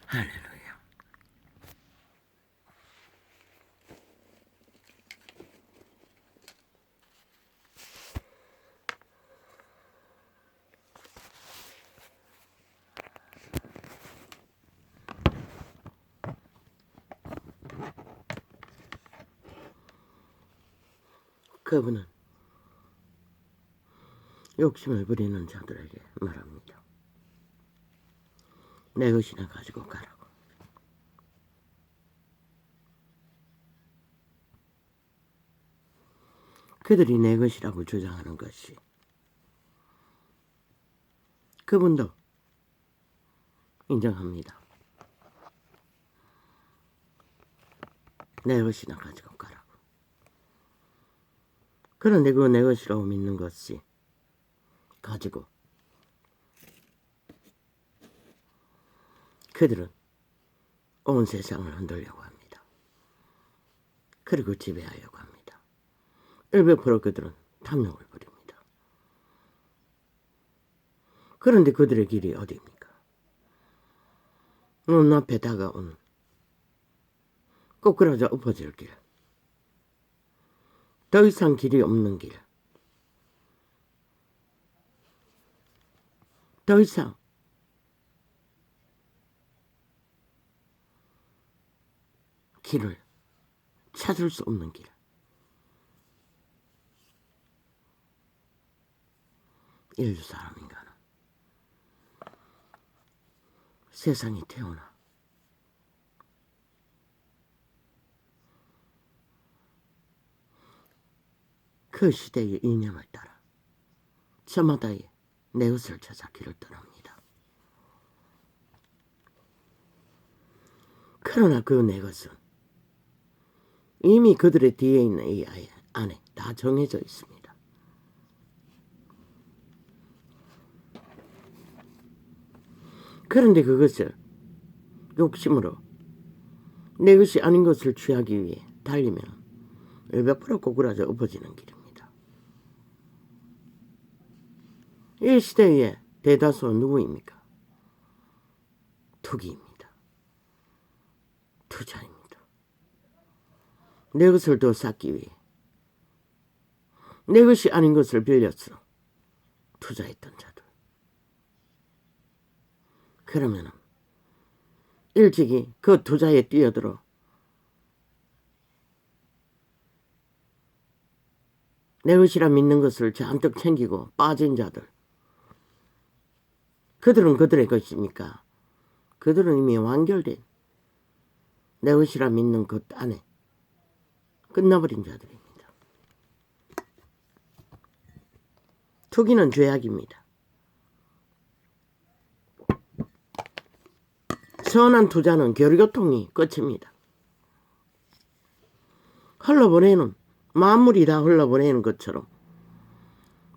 할렐루야. 그분은 욕심을 부리는 자들에게 말합니다. 내 것이나 가지고 가라고. 그들이 내 것이라고 주장하는 것이 그분도 인정합니다. 내 것이나 가지고 가라고. 그런데 그 내 것이라고 믿는 것이 가지고 그들은 온 세상을 흔들려고 합니다. 그리고 지배하려고 합니다. 100% 그들은 탐욕을 부립니다. 그런데 그들의 길이 어디입니까? 눈앞에 다가온 꼬꾸라져 엎어질 길, 더 이상 길이 없는 길, 더 이상 길을 찾을 수 없는 길. 인류 사람인가는 세상이 태어나 그 시대의 이념을 따라 저마다의 내 것을 찾아 길을 떠납니다. 그러나 그 내 것은 이미 그들의 뒤에 있는 이 아이 안에 다 정해져 있습니다. 그런데 그것을 욕심으로 내 것이 아닌 것을 취하기 위해 달리면 100% 고꾸라져 엎어지는 길입니다. 이 시대의 대다수는 누구입니까? 투기입니다. 투자입니다. 내 것을 더 쌓기 위해 내 것이 아닌 것을 빌려서 투자했던 자들. 그러면 일찍이 그 투자에 뛰어들어 내 것이라 믿는 것을 잔뜩 챙기고 빠진 자들. 그들은 그들의 것입니까? 그들은 이미 완결된 내 것이라 믿는 것 안에 끝나버린 자들입니다. 투기는 죄악입니다. 선한 투자는 교류교통이 끝입니다. 흘러보내는 만물이 다 흘러보내는 것처럼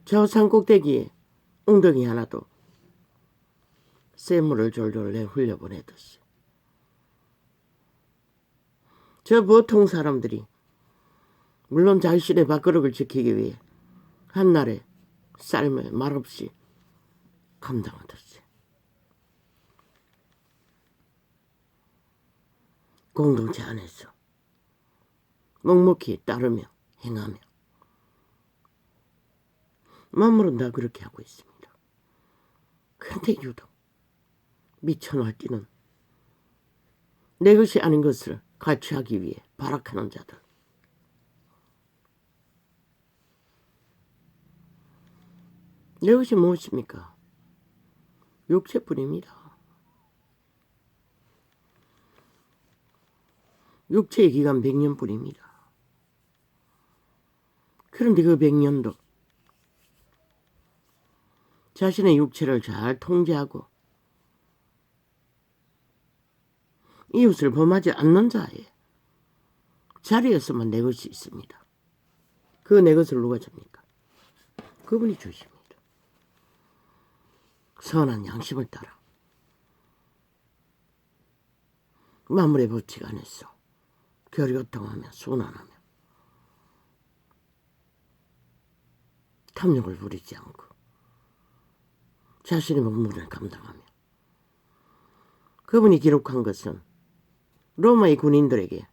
저 산꼭대기에 웅덩이 하나도 샘물을 졸졸 내 흘려보내듯이 저 보통 사람들이 물론 자신의 밥그릇을 지키기 위해 한날의 삶을 말없이 감당하듯이 공동체 안에서 묵묵히 따르며 행하며 만물은 다 그렇게 하고 있습니다. 그런데 유독 미쳐 날뛰는 내 것이 아닌 것을 갈취하기 위해 발악하는 자들. 내 것이 무엇입니까? 육체뿐입니다. 육체의 기간 100년뿐입니다. 그런데 그 100년도 자신의 육체를 잘 통제하고 이웃을 범하지 않는 자의 자리에서만 내 것이 있습니다. 그 내 것을 누가 줍니까? 그분이 주십니다. 선한 양심을 따라 만물의 법칙 안에서 교류교통하며 순환하며 탐욕을 부리지 않고 자신의 몸무게를 감당하며 그분이 기록한 것은 로마의 군인들에게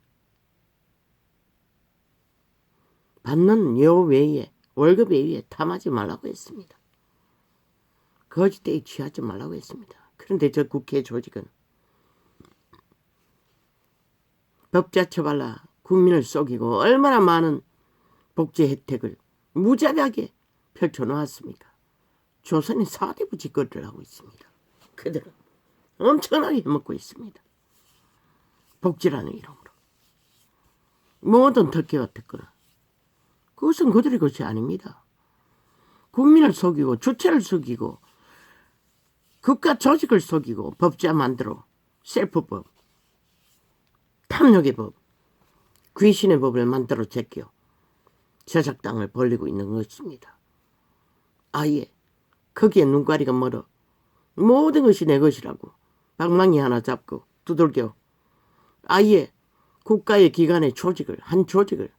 받는 요 외에 월급 외에 탐하지 말라고 했습니다. 거짓되이 취하지 말라고 했습니다. 그런데 저 국회 조직은 법자 처발라 국민을 속이고 얼마나 많은 복지 혜택을 무자비하게 펼쳐놓았습니까? 조선의 4대부 짓거리를 하고 있습니다. 그들은 엄청나게 해먹고 있습니다. 복지라는 이름으로. 모든 특혜와 특권을. 그것은 그들의 것이 아닙니다. 국민을 속이고 주체를 속이고 국가 조직을 속이고 법자 만들어 셀프법, 탐욕의 법, 귀신의 법을 만들어 제껴 저작당을 벌리고 있는 것입니다. 아예 거기에 눈가리가 멀어 모든 것이 내 것이라고 방망이 하나 잡고 두들겨 아예 국가의 기관의 조직을 한 조직을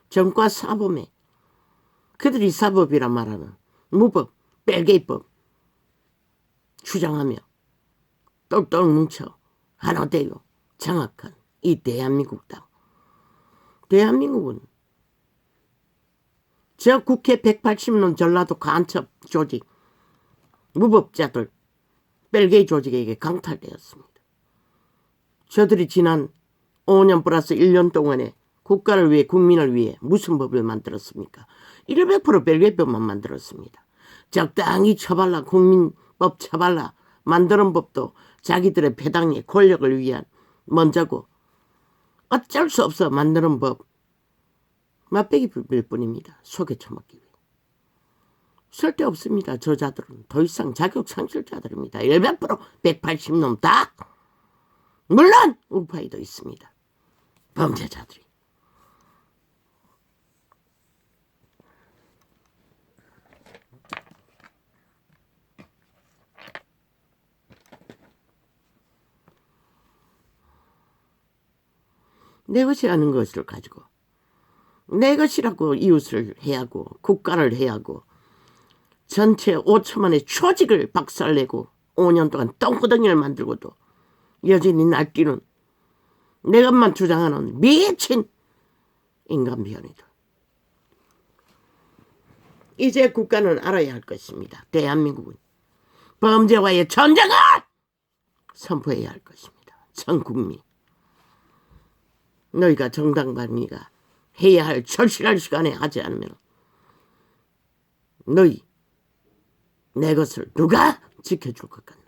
정과 사범에 그들이 사법이라 말하는 무법, 뺄개이법 주장하며 똘똘 뭉쳐 하나 되어 장악한 이 대한민국 땅. 대한민국은 저 국회 180년 전라도 간첩 조직 무법자들 뺄개이 조직에게 강탈되었습니다. 저들이 지난 5년 플러스 1년 동안에 국가를 위해 국민을 위해 무슨 법을 만들었습니까? 100% 뺄개이법만 만들었습니다. 적당히 처발라 국민법 처발라 만드는 법도 자기들의 배당의 권력을 위한 먼저고 어쩔 수 없어 만드는 법 맛배기 빌 뿐입니다. 속에 처먹기 위해. 쓸데없습니다. 저자들은 더 이상 자격 상실자들입니다. 100% 180놈 다. 물론 우파이도 있습니다. 범죄자들이. 내 것이라는 것을 가지고 내 것이라고 이웃을 해하고 국가를 해하고 전체 5천만의 조직을 박살내고 5년 동안 똥구덩이를 만들고도 여전히 날뛰는 내 것만 주장하는 미친 인간비현이다. 이제 국가는 알아야 할 것입니다. 대한민국은 범죄와의 전쟁을 선포해야 할 것입니다. 전 국민. 너희가 정당방위가 해야 할 절실할 시간에 하지 않으면 너희 내 것을 누가 지켜줄 것 같나?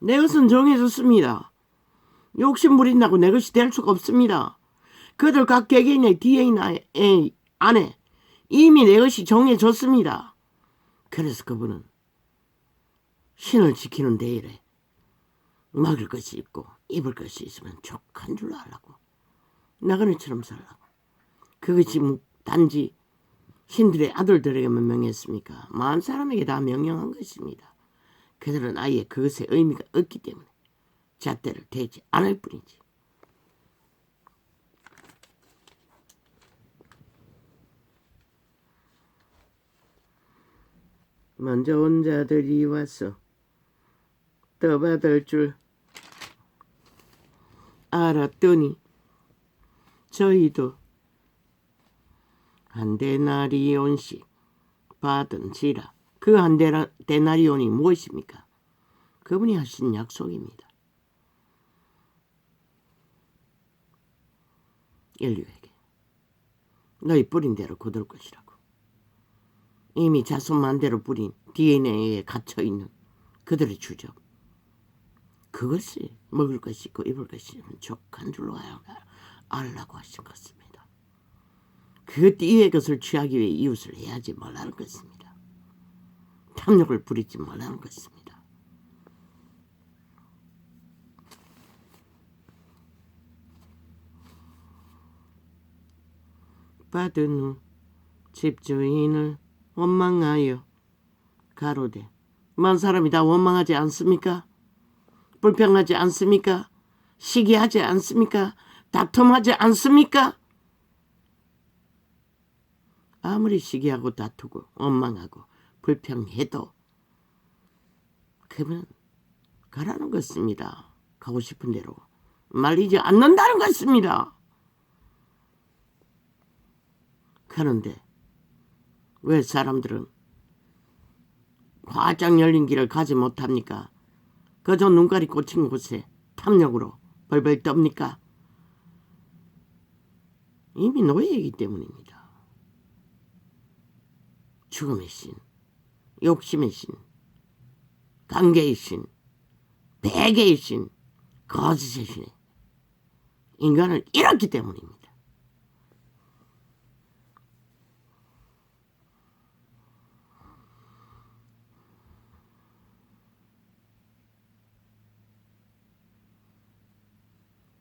내 것은 정해졌습니다. 욕심 부린다고 내 것이 될 수가 없습니다. 그들 각 개개인의 DNA 안에 이미 내 것이 정해졌습니다. 그래서 그분은 신을 지키는 대일에 먹을 것이 있고 입을 것이 있으면 족한 줄로 알라고 나그네처럼 살라고. 그것이 단지 신들의 아들들에게만 명했습니까? 많은 사람에게 다 명령한 것입니다. 그들은 아예 그것의 의미가 없기 때문에 잣대를 대지 않을 뿐이지. 먼저 온 자들이 와서 떠받을 줄 알았더니 저희도 한 데나리온씩 받은지라. 그 한 데나리온이 무엇입니까? 그분이 하신 약속입니다. 인류에게 너희 뿌린 대로 거둘 것이라고. 이미 자손만대로 뿌린 DNA에 갇혀있는 그들의 주적, 그것이 먹을 것이 있고 입을 것이 있는 족한 줄로 알라고 하신 것입니다. 그 띠의 것을 취하기 위해 이웃을 해하지 말라는 것입니다. 탐욕을 부리지 말라는 것입니다. 받은 후 집주인을 원망하여 가로되 만 사람이 다 원망하지 않습니까? 불평하지 않습니까? 시기하지 않습니까? 다툼하지 않습니까? 아무리 시기하고 다투고 원망하고 불평해도 그러면 가라는 것입니다. 가고 싶은 대로 말리지 않는다는 것입니다. 그런데 왜 사람들은 활짝 열린 길을 가지 못합니까? 그저 눈깔이 꽂힌 곳에 탐욕으로 벌벌 떱니까? 이미 노예이기 때문입니다. 죽음의 신, 욕심의 신, 관계의 신, 배계의 신, 거짓의 신, 인간을 잃었기 때문입니다.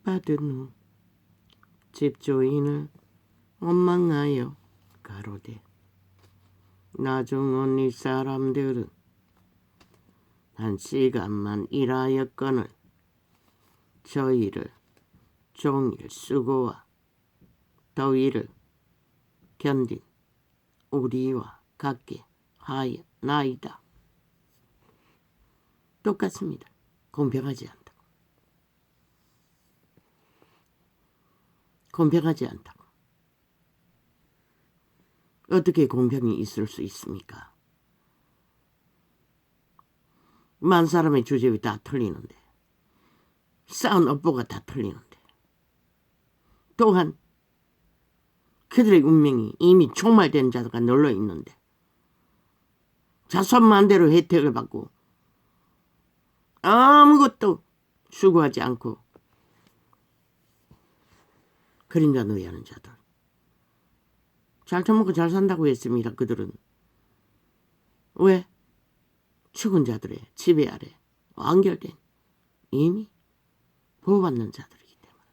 받은 후 집주인을 원망하여 가로되 나중 이 사람들은 한 시간만 일하였거늘 저희를 종일 수고와 더위를 견딘 우리와 같게 하였나이다. 똑같습니다. 공평하지 않다고. 공평하지 않다고. 어떻게 공평이 있을 수 있습니까? 만 사람의 주제가 다 틀리는데, 쌓은 업보가 다 틀리는데, 또한 그들의 운명이 이미 총말된 자가 널려 있는데 자손만대로 혜택을 받고 아무것도 수고하지 않고 그림자 노예하는 자들, 잘 처먹고 잘 산다고 했습니다. 그들은 왜? 죽은 자들의 지배 아래 완결된 이미 보호받는 자들이기 때문에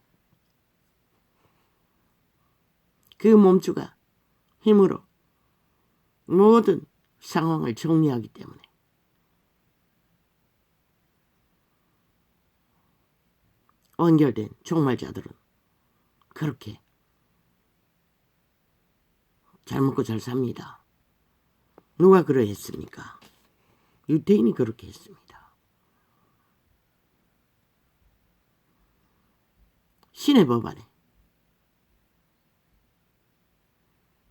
그 몸주가 힘으로 모든 상황을 정리하기 때문에 완결된 종말자들은 그렇게 잘 먹고 잘 삽니다. 누가 그러했습니까? 유태인이 그렇게 했습니다. 신의 법안에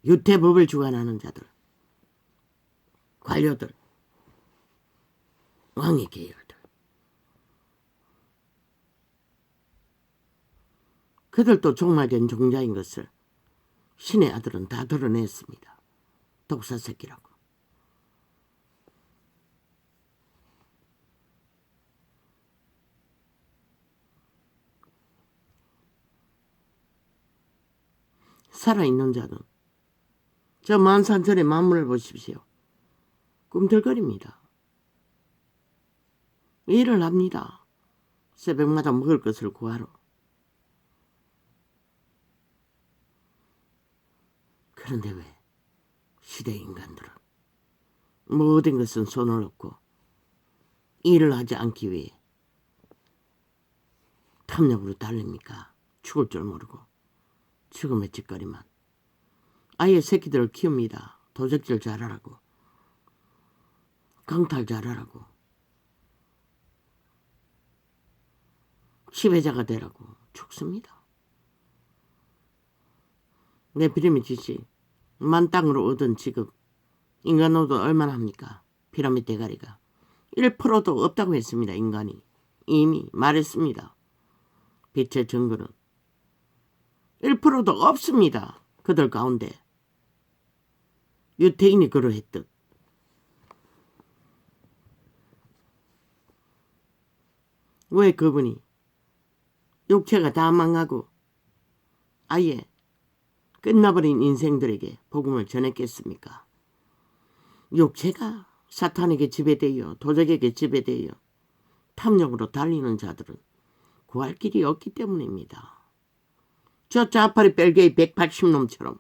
유태법을 주관하는 자들, 관료들, 왕의 계열들, 그들도 종말된 종자인 것을 신의 아들은 다 드러냈습니다. 독사 새끼라고. 살아있는 자는 저 만산천의 만물을 보십시오. 꿈틀거립니다. 일을 합니다. 새벽마다 먹을 것을 구하러. 그런데 왜 시대 인간들은 모든 것은 손을 놓고 일을 하지 않기 위해 탐욕으로 달립니까? 죽을 줄 모르고 죽음의 짓거리만. 아예 새끼들을 키웁니다. 도적질 잘하라고, 강탈 잘하라고, 지배자가 되라고 죽습니다. 네피림의 짓이 만 땅으로 얻은 지금 인간 노동 얼마나 합니까? 피라미드 대가리가 1%도 없다고 했습니다. 인간이 이미 말했습니다. 빛의 증거는 1%도 없습니다. 그들 가운데. 유태인이 그러했듯 왜 그분이 육체가 다 망하고 아예 끝나버린 인생들에게 복음을 전했겠습니까? 육체가 사탄에게 지배되어 도적에게 지배되어 탐욕으로 달리는 자들은 구할 길이 없기 때문입니다. 저 자파리 벨게의 180놈처럼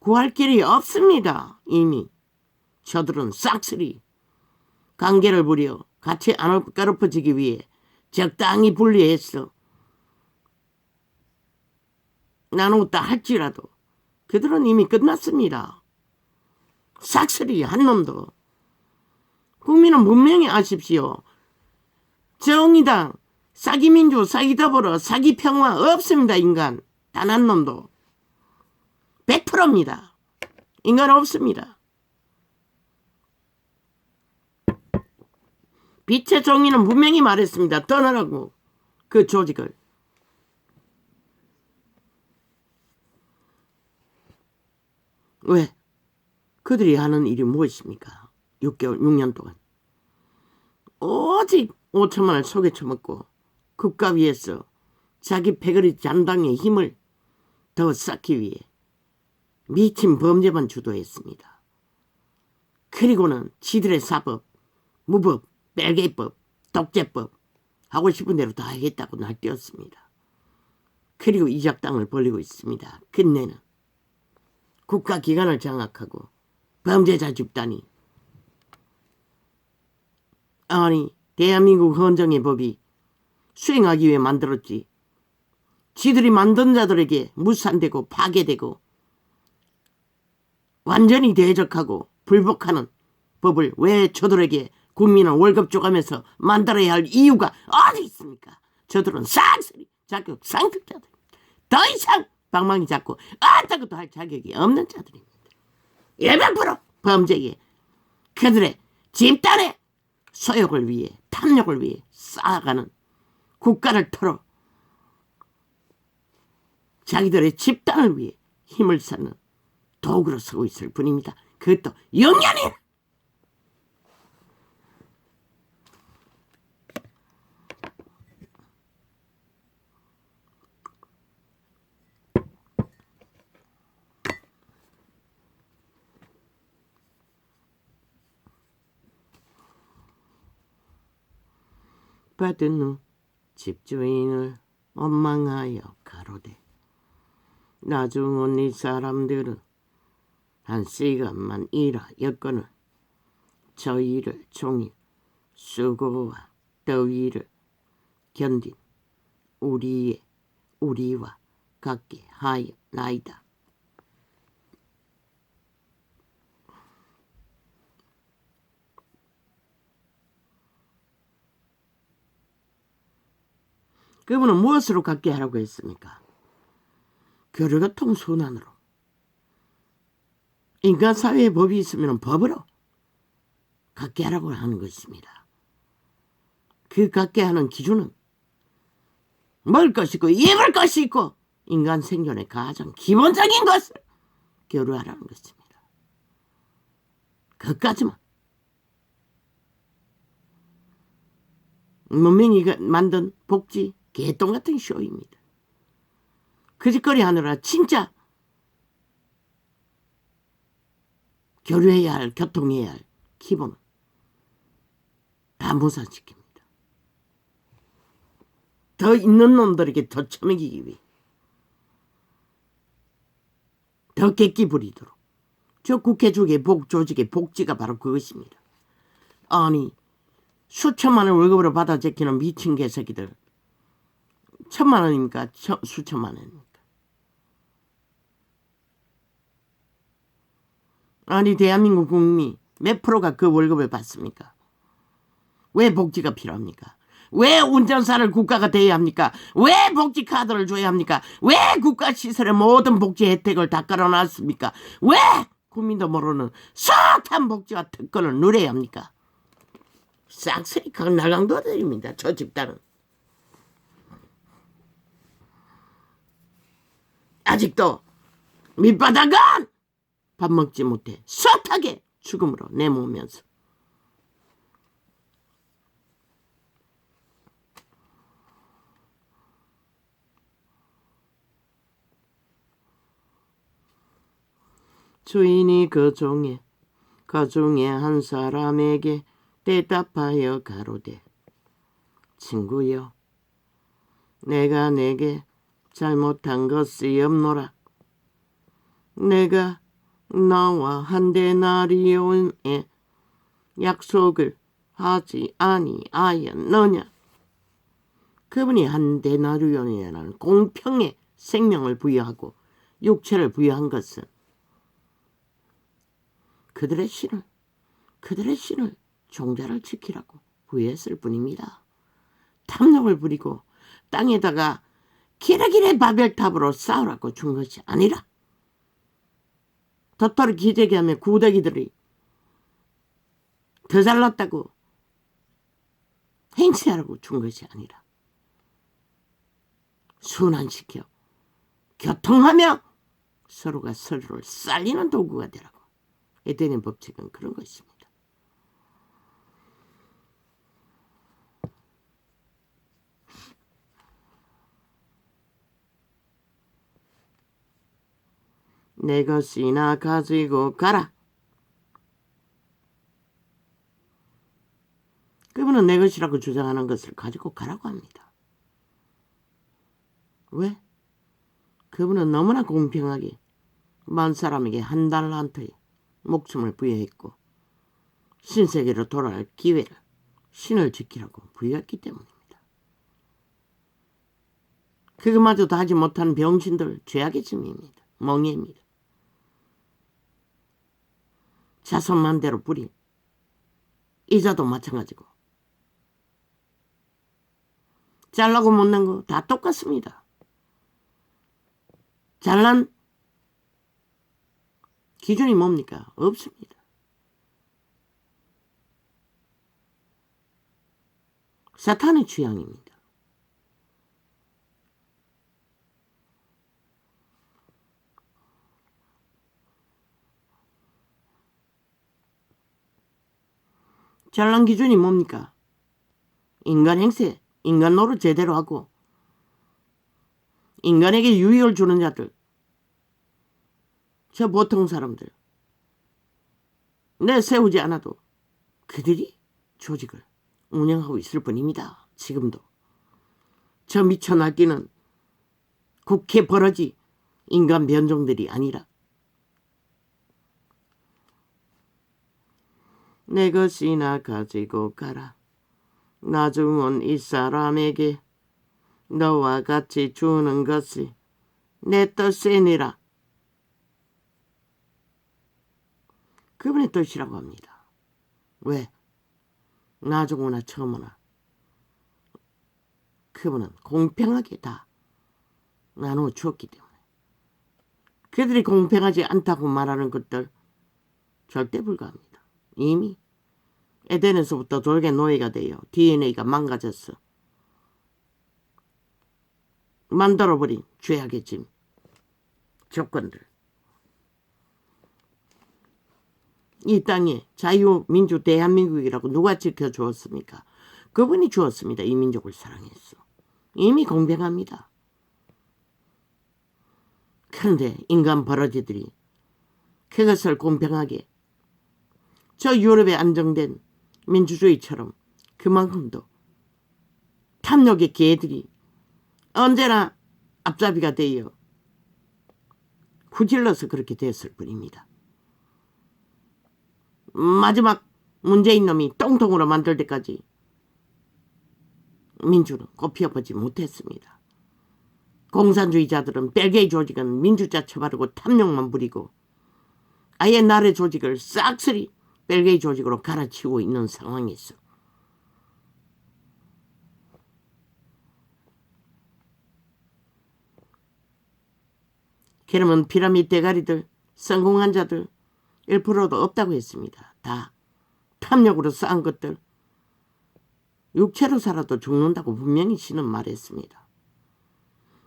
구할 길이 없습니다. 이미 저들은 싹쓸이 관계를 부려 같이 안 까르퍼지기 위해 적당히 분리해서 나누었다 할지라도 그들은 이미 끝났습니다. 싹쓸이 한 놈도. 국민은 분명히 아십시오. 정의당, 사기민주, 사기더불어, 사기평화 없습니다. 인간 단 한 놈도. 100%입니다. 인간 없습니다. 빛의 정의는 분명히 말했습니다. 떠나라고. 그 조직을. 왜? 그들이 하는 일이 무엇입니까? 6년 동안. 오직 5천만 원을 속에 쳐먹고 국가 위에서 자기 패거리 잔당의 힘을 더 쌓기 위해 미친 범죄만 주도했습니다. 그리고는 지들의 사법, 무법, 뺄개법, 독재법 하고 싶은 대로 다 하겠다고 날뛰었습니다. 그리고 이작당을 벌리고 있습니다. 끝내는 국가기관을 장악하고 범죄자 집단이 아니 대한민국 헌정의 법이 수행하기 위해 만들었지. 지들이 만든 자들에게 무산되고 파괴되고 완전히 대적하고 불복하는 법을 왜 저들에게 국민은 월급 줘가면서 만들어야 할 이유가 어디 있습니까? 저들은 쌍스리 자격 상급자들. 더 이상 방망이 잡고 어떤 할 자격이 없는 자들입니다. 100% 범죄에 그들의 집단의 소욕을 위해 탐욕을 위해 쌓아가는 국가를 털어 자기들의 집단을 위해 힘을 쌓는 도구로 서고 있을 뿐입니다. 그것도 영년이. 받은 후 집주인을 원망하여 가로되 나중은 이 사람들은 한 시간만 일하였거늘 저희를 종일 수고와 더위를 견딘 우리와 같게 하였나이다. 그분은 무엇으로 갖게 하라고 했습니까? 교류교통 순환으로. 인간사회의 법이 있으면 법으로 갖게 하라고 하는 것입니다. 그 갖게 하는 기준은 먹을 것이 있고 입을 것이 있고 인간 생존의 가장 기본적인 것을 교류하라는 것입니다. 그것까지만. 문명이가 만든 복지 개똥 같은 쇼입니다. 그 짓거리 하느라 진짜 교류해야 할, 교통해야 할 기본은 다 무산시킵니다. 더 있는 놈들에게 더 처먹이기 위해 더 객기 부리도록. 저 국회 조직의 복지가 바로 그것입니다. 아니 수천만 원 월급으로 받아 제끼는 미친 개새끼들. 1,000만 원입니까? 수천만 원입니까? 아니 대한민국 국민 몇 프로가 그 월급을 받습니까? 왜 복지가 필요합니까? 왜 운전사를 국가가 대야 합니까? 왜 복지 카드를 줘야 합니까? 왜 국가시설의 모든 복지 혜택을 다 깔아놨습니까? 왜 국민도 모르는 숱한 복지와 특권을 누려야 합니까? 싹쓸이 강날강도들입니다. 저 집단은. 아직도 밑바닥은 밥 먹지 못해 숱하게 죽음으로 내모으면서 주인이 그 종에 그 중에 한 사람에게 대답하여 가로되 친구여 내가 내게 잘못한 것이 없노라. 내가 나와 한 데나리온의 약속을 하지 아니하였느냐. 그분이 한 데나리온이라는 공평의 생명을 부여하고 육체를 부여한 것은 그들의 신을 종자를 지키라고 부여했을 뿐입니다. 탐욕을 부리고 땅에다가 기레기레 바벨탑으로 쌓으라고 준 것이 아니라 도토리 기재기하며 구더기들이 더 잘났다고 행세하라고 준 것이 아니라 순환시켜 교통하며 서로가 서로를 살리는 도구가 되라고. 에덴의 법칙은 그런 것입니다. 내 것이나 가지고 가라. 그분은 내 것이라고 주장하는 것을 가지고 가라고 합니다. 왜? 그분은 너무나 공평하게 만 사람에게 한 달란트의 목숨을 부여했고 신세계로 돌아갈 기회를 신을 지키라고 부여했기 때문입니다. 그것마저도 하지 못한 병신들 죄악의 증입니다. 멍해입니다. 자손만대로 뿌린 이자도 마찬가지고 잘나고 못난 거 다 똑같습니다. 잘난 기준이 뭡니까? 없습니다. 사탄의 취향입니다. 잘난 기준이 뭡니까? 인간 행세, 인간 노릇 제대로 하고 인간에게 유익을 주는 자들, 저 보통 사람들 내세우지 않아도 그들이 조직을 운영하고 있을 뿐입니다. 지금도 저 미쳐 날뛰는 국회 버러지 인간 변종들이 아니라 내 것이나 가지고 가라. 나중은 이 사람에게 너와 같이 주는 것이 내 뜻이니라. 그분의 뜻이라고 합니다. 왜? 나중이나 처음이나 그분은 공평하게 다 나누어 주었기 때문에 그들이 공평하지 않다고 말하는 것들 절대 불가합니다. 이미 에덴에서부터 돌개 노예가 되어 DNA가 망가졌어. 만들어버린 죄악의 짐 조건들. 이 땅에 자유민주 대한민국이라고 누가 지켜주었습니까? 그분이 주었습니다. 이 민족을 사랑했어. 이미 공평합니다. 그런데 인간 버러지들이 그것을 공평하게 저 유럽의 안정된 민주주의처럼 그만큼도 탐욕의 개들이 언제나 앞잡이가 되어 후질러서 그렇게 됐을 뿐입니다. 마지막 문재인 놈이 똥통으로 만들 때까지 민주는 꽃피워보지 못했습니다. 공산주의자들은 벨기에 조직은 민주자 처바르고 탐욕만 부리고 아예 나라의 조직을 싹쓸이 벨기에 조직으로 갈아치우고 있는 상황이었어. 그러면 피라미드 대가리들, 성공한 자들 1%도 없다고 했습니다. 다 탐욕으로 쌓은 것들 육체로 살아도 죽는다고 분명히 신은 말했습니다.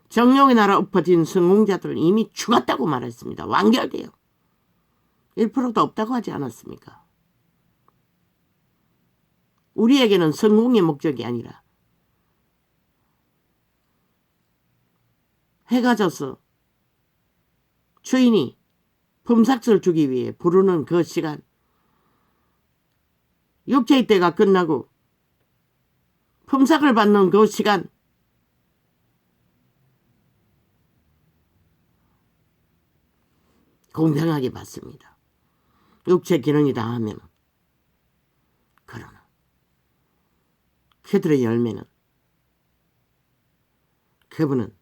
정령의 나라 엎어진 성공자들 이미 죽었다고 말했습니다. 완결돼요. 1%도 없다고 하지 않았습니까? 우리에게는 성공의 목적이 아니라 해가 져서 주인이 품삯을 주기 위해 부르는 그 시간 육체의 때가 끝나고 품삯을 받는 그 시간, 공평하게 받습니다. 육체 기능이 다 하면. 그러나 그들의 열매는, 그분은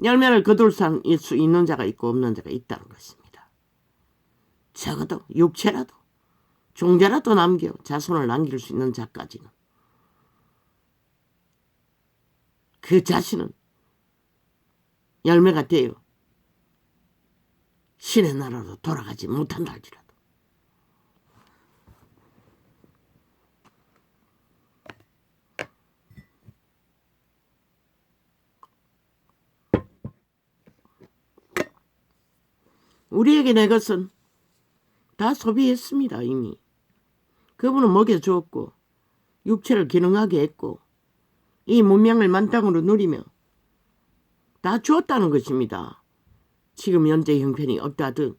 열매를 거둘 수 있는 자가 있고 없는 자가 있다는 것입니다. 적어도 육체라도 종자라도 남겨 자손을 남길 수 있는 자까지는 그 자신은 열매가 되어 신의 나라로 돌아가지 못한다 할지라도 우리에게 내 것은 다 소비했습니다. 이미 그분은 먹여주었고 육체를 기능하게 했고 이 문명을 만땅으로 누리며 다 주었다는 것입니다. 지금 현재 형편이 없다든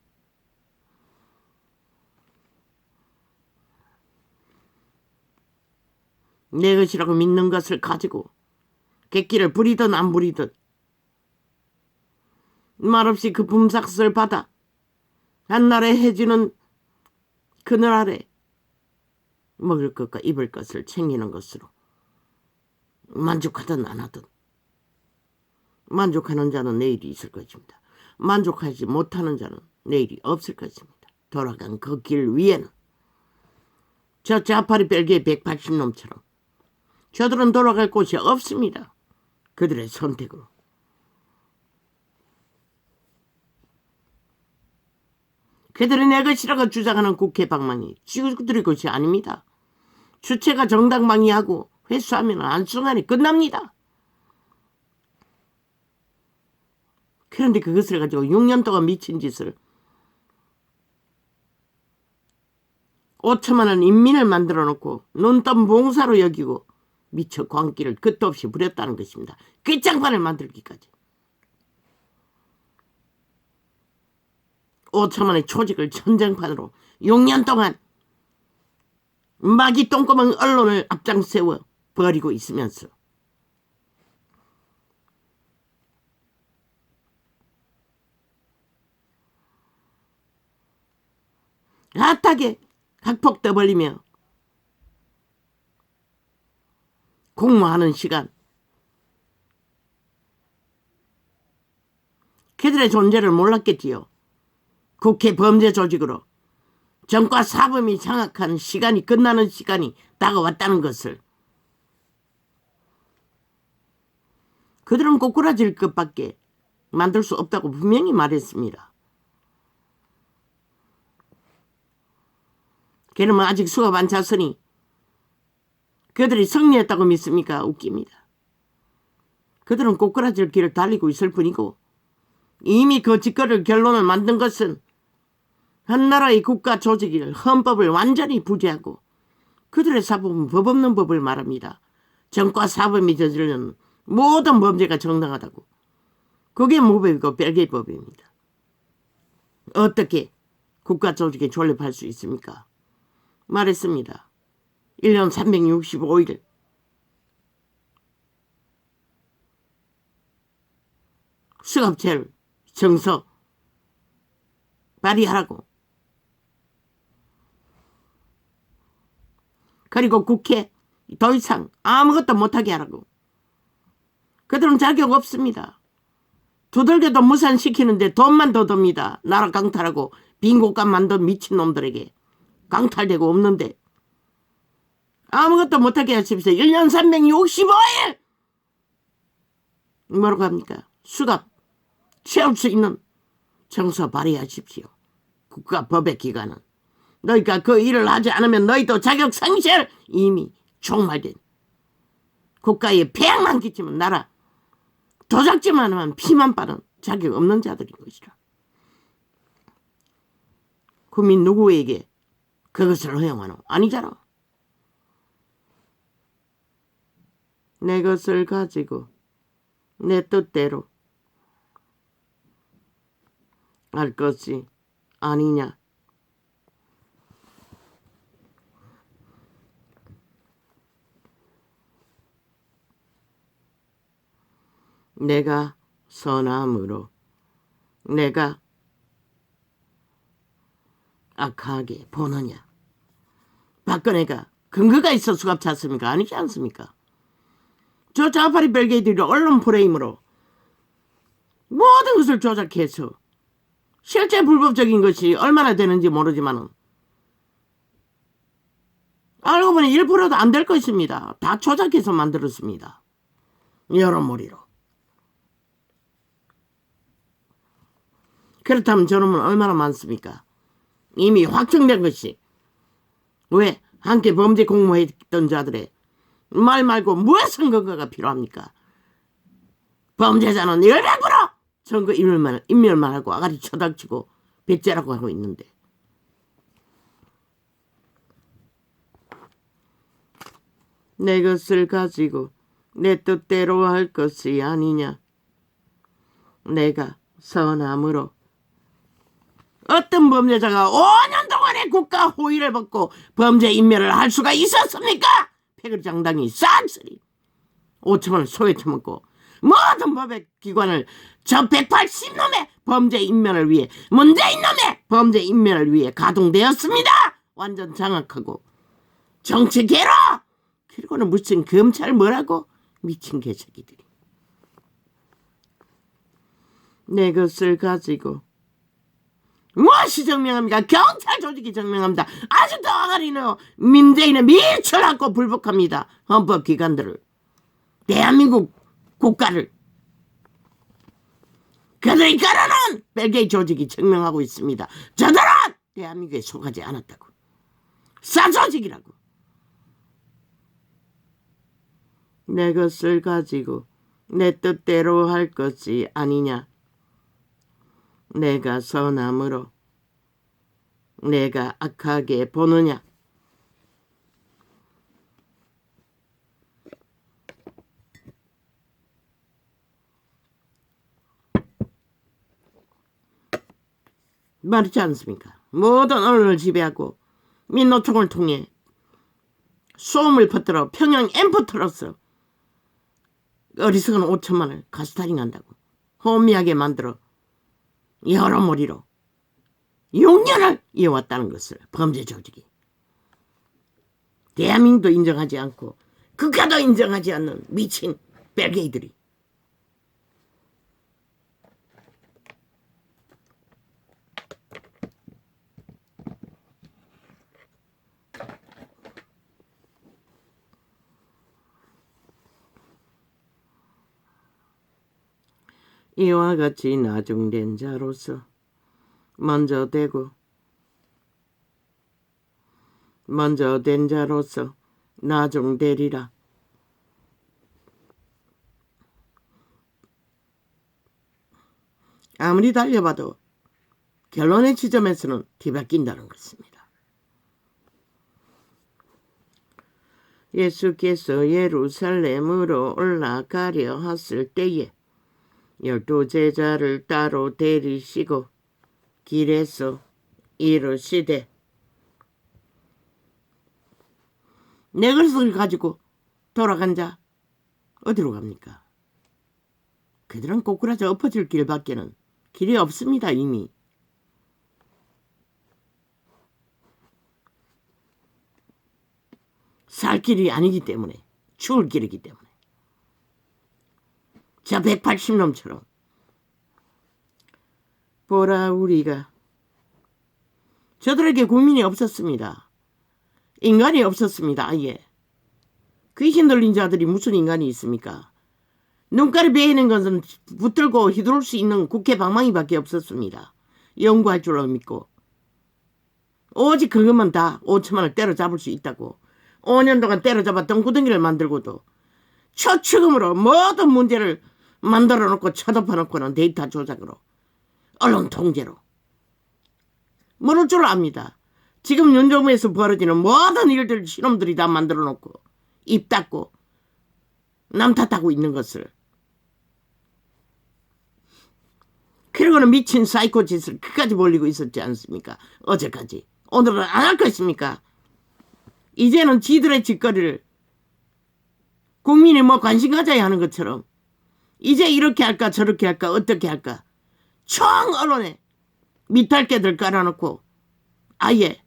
내 것이라고 믿는 것을 가지고 객기를 부리든 안 부리든 말없이 그 품삯을 받아 한날에 해주는 그늘 아래 먹을 것과 입을 것을 챙기는 것으로 만족하든 안 하든 만족하는 자는 내일이 있을 것입니다. 만족하지 못하는 자는 내일이 없을 것입니다. 돌아간 그 길 위에는 저 자파리 벨기에 180놈처럼 저들은 돌아갈 곳이 없습니다. 그들의 선택으로. 그들이 내 것이라고 주장하는 국회 방망이 지구들의 것이 아닙니다. 주체가 정당 방위하고 회수하면 한순간에 끝납니다. 그런데 그것을 가지고 6년 동안 미친 짓을 5천만 원 인민을 만들어 놓고 눈뜬 봉사로 여기고 미처 광기를 끝도 없이 부렸다는 것입니다. 끝장판을 만들기까지. 5천만 원의 조직을 전쟁판으로 6년 동안 마귀 똥구멍 언론을 앞장세워 버리고 있으면서 핫하게 각폭 떠벌리며 공모하는 시간, 그들의 존재를 몰랐겠지요. 국회 범죄 조직으로 정과 사범이 장악한 시간이 끝나는 시간이 다가왔다는 것을. 그들은 꼬꾸라질 것밖에 만들 수 없다고 분명히 말했습니다. 그러면 아직 수갑 안 찼으니 그들이 승리했다고 믿습니까? 웃깁니다. 그들은 꼬꾸라질 길을 달리고 있을 뿐이고 이미 그 짓거릴 결론을 만든 것은 한 나라의 국가 조직을 헌법을 완전히 부재하고 그들의 사법은 법 없는 법을 말합니다. 정과 사범이 저지르는 모든 범죄가 정당하다고. 그게 무법이고 벨기에 법입니다. 어떻게 국가 조직에 존립할 수 있습니까? 말했습니다. 1년 365일 수갑제를 정서 발휘하라고. 그리고 국회 더 이상 아무것도 못하게 하라고. 그들은 자격 없습니다. 두들겨도 무산시키는데 돈만 더 듭니다. 나라 강탈하고 빈곤감 만든 미친놈들에게 강탈되고 없는데 아무것도 못하게 하십시오. 1년 365일 뭐라고 합니까? 수갑 채울 수 있는 정서 발휘하십시오. 국가 법의 기관은 너희가 그 일을 하지 않으면 너희도 자격 상실. 이미 종말된 국가에 폐악만 끼치면 나라 도적질만 하면 피만 빠는 자격 없는 자들인 것이라. 국민 누구에게 그것을 허용하노? 아니잖아. 내 것을 가지고 내 뜻대로 할 것이 아니냐. 내가 선함으로 내가 악하게 보느냐. 박근혜가 근거가 있어 수갑 찼습니까? 아니지 않습니까? 저 자파리 벨게이들이 언론 프레임으로 모든 것을 조작해서 실제 불법적인 것이 얼마나 되는지 모르지만은 알고 보니 1%도 안 될 것입니다. 다 조작해서 만들었습니다. 여러모리로. 그렇다면 저놈은 얼마나 많습니까? 이미 확정된 것이. 왜 함께 범죄 공모했던 자들의 말 말고 무엇은 근거가 필요합니까? 범죄자는 100% 선거 인멸만 하고 아가리 쳐닥치고 배째라고 하고 있는데 내 것을 가지고 내 뜻대로 할 것이 아니냐. 내가 선함으로 어떤 범죄자가 5년 동안의 국가 호의를 받고 범죄 인멸을 할 수가 있었습니까? 패거리장당이 싼소리 5천원을 소에 처먹고 모든 법의 기관을 저 180놈의 범죄 인멸을 위해 문재인 놈의 범죄 인멸을 위해 가동되었습니다. 완전 장악하고 정치 개로 그리고는 무슨 검찰 뭐라고 미친 개새끼들이 내 것을 가지고 무엇이 증명합니까? 경찰 조직이 증명합니다. 아직도 아가리는 민재인의 밀쳐를 안고 불복합니다. 헌법기관들을 대한민국 국가를 그들이 깔아놓은 벨게이 조직이 증명하고 있습니다. 저들은 대한민국에 속하지 않았다고. 싸조직이라고. 내 것을 가지고 내 뜻대로 할 것이 아니냐. 내가 선함으로 내가 악하게 보느냐. 말이지 않습니까? 모든 언론을 지배하고 민노총을 통해 소음을 퍼뜨려 평양 엠포트로서 어리석은 5천만을 가스타링한다고 혼미하게 만들어 여러모리로 6년을 이어왔다는 것을 범죄 조직이 대한민국도 인정하지 않고 국가도 인정하지 않는 미친 벨게이들이 이와 같이 나중된 자로서 먼저 된 자로서 나중되리라. 아무리 달려봐도 결론의 지점에서는 뒤바뀐다는 것입니다. 예수께서 예루살렘으로 올라가려 하실 때에 12 제자를 따로 데리시고 길에서 이르시되 내 것을 가지고 돌아간 자 어디로 갑니까? 그들은 꼬꾸라져 엎어질 길밖에는 길이 없습니다. 이미. 살 길이 아니기 때문에 죽을 길이기 때문에 저 180놈처럼 보라 우리가 저들에게 국민이 없었습니다. 인간이 없었습니다. 아예. 귀신 들린 자들이 무슨 인간이 있습니까? 눈깔이 베이는 것은 붙들고 휘두를 수 있는 국회 방망이밖에 없었습니다. 연구할 줄로 믿고 오직 그것만 다 5천만을 때려잡을 수 있다고 5년 동안 때려잡았던 구덩이를 만들고도 초축음으로 모든 문제를 만들어 놓고 쳐덮어놓고는 데이터 조작으로 언론 통제로 모를 줄 압니다. 지금 윤정부에서 벌어지는 모든 일들 신놈들이 다 만들어 놓고 입 닫고 남 탓하고 있는 것을 그러고는 미친 사이코 짓을 끝까지 벌리고 있었지 않습니까? 어제까지. 오늘은 안 할 것입니까? 이제는 지들의 짓거리를 국민이 뭐 관심 가져야 하는 것처럼 이제 이렇게 할까 저렇게 할까 어떻게 할까 총 언론에 밑달개들 깔아놓고 아예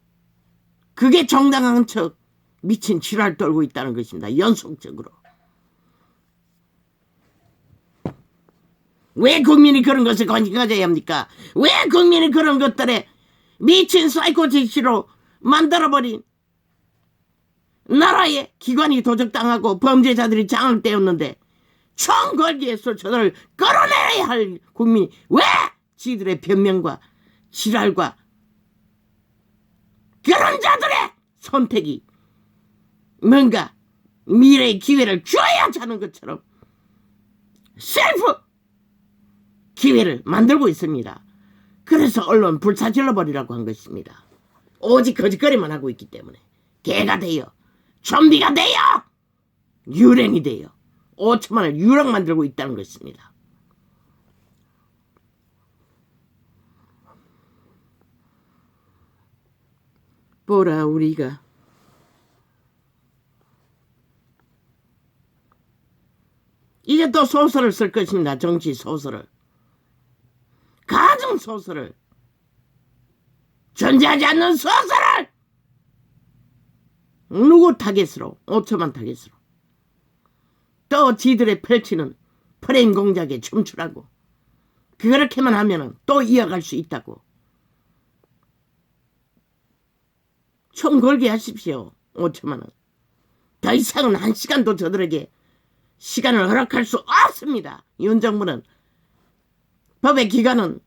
그게 정당한 척 미친 지랄 떨고 있다는 것입니다. 연속적으로. 왜 국민이 그런 것을 관심 가져야 합니까? 왜 국민이 그런 것들에 미친 사이코 짓으로 만들어버린 나라의 기관이 도적당하고 범죄자들이 장악되었는데 총 걸기에서 저들을 끌어내야 할 국민이 왜 지들의 변명과 지랄과 그런 자들의 선택이 뭔가 미래의 기회를 줘야 하는 것처럼 셀프 기회를 만들고 있습니다. 그래서 언론 불사질러 버리라고 한 것입니다. 오직 거짓거리만 하고 있기 때문에 개가 돼요. 좀비가 돼요. 유령이 돼요. 5천만을 유령 만들고 있다는 것입니다. 보라 우리가 이제 또 소설을 쓸 것입니다. 정치 소설을. 가정 소설을. 존재하지 않는 소설을. 누구 타겟으로? 5천만 타겟으로. 또 지들의 펼치는 프레임 공작에 춤추라고. 그렇게만 하면 또 이어갈 수 있다고. 총 걸게 하십시오. 5천만 원. 더 이상은 1시간도 저들에게 시간을 허락할 수 없습니다. 윤 정부는 법의 기관은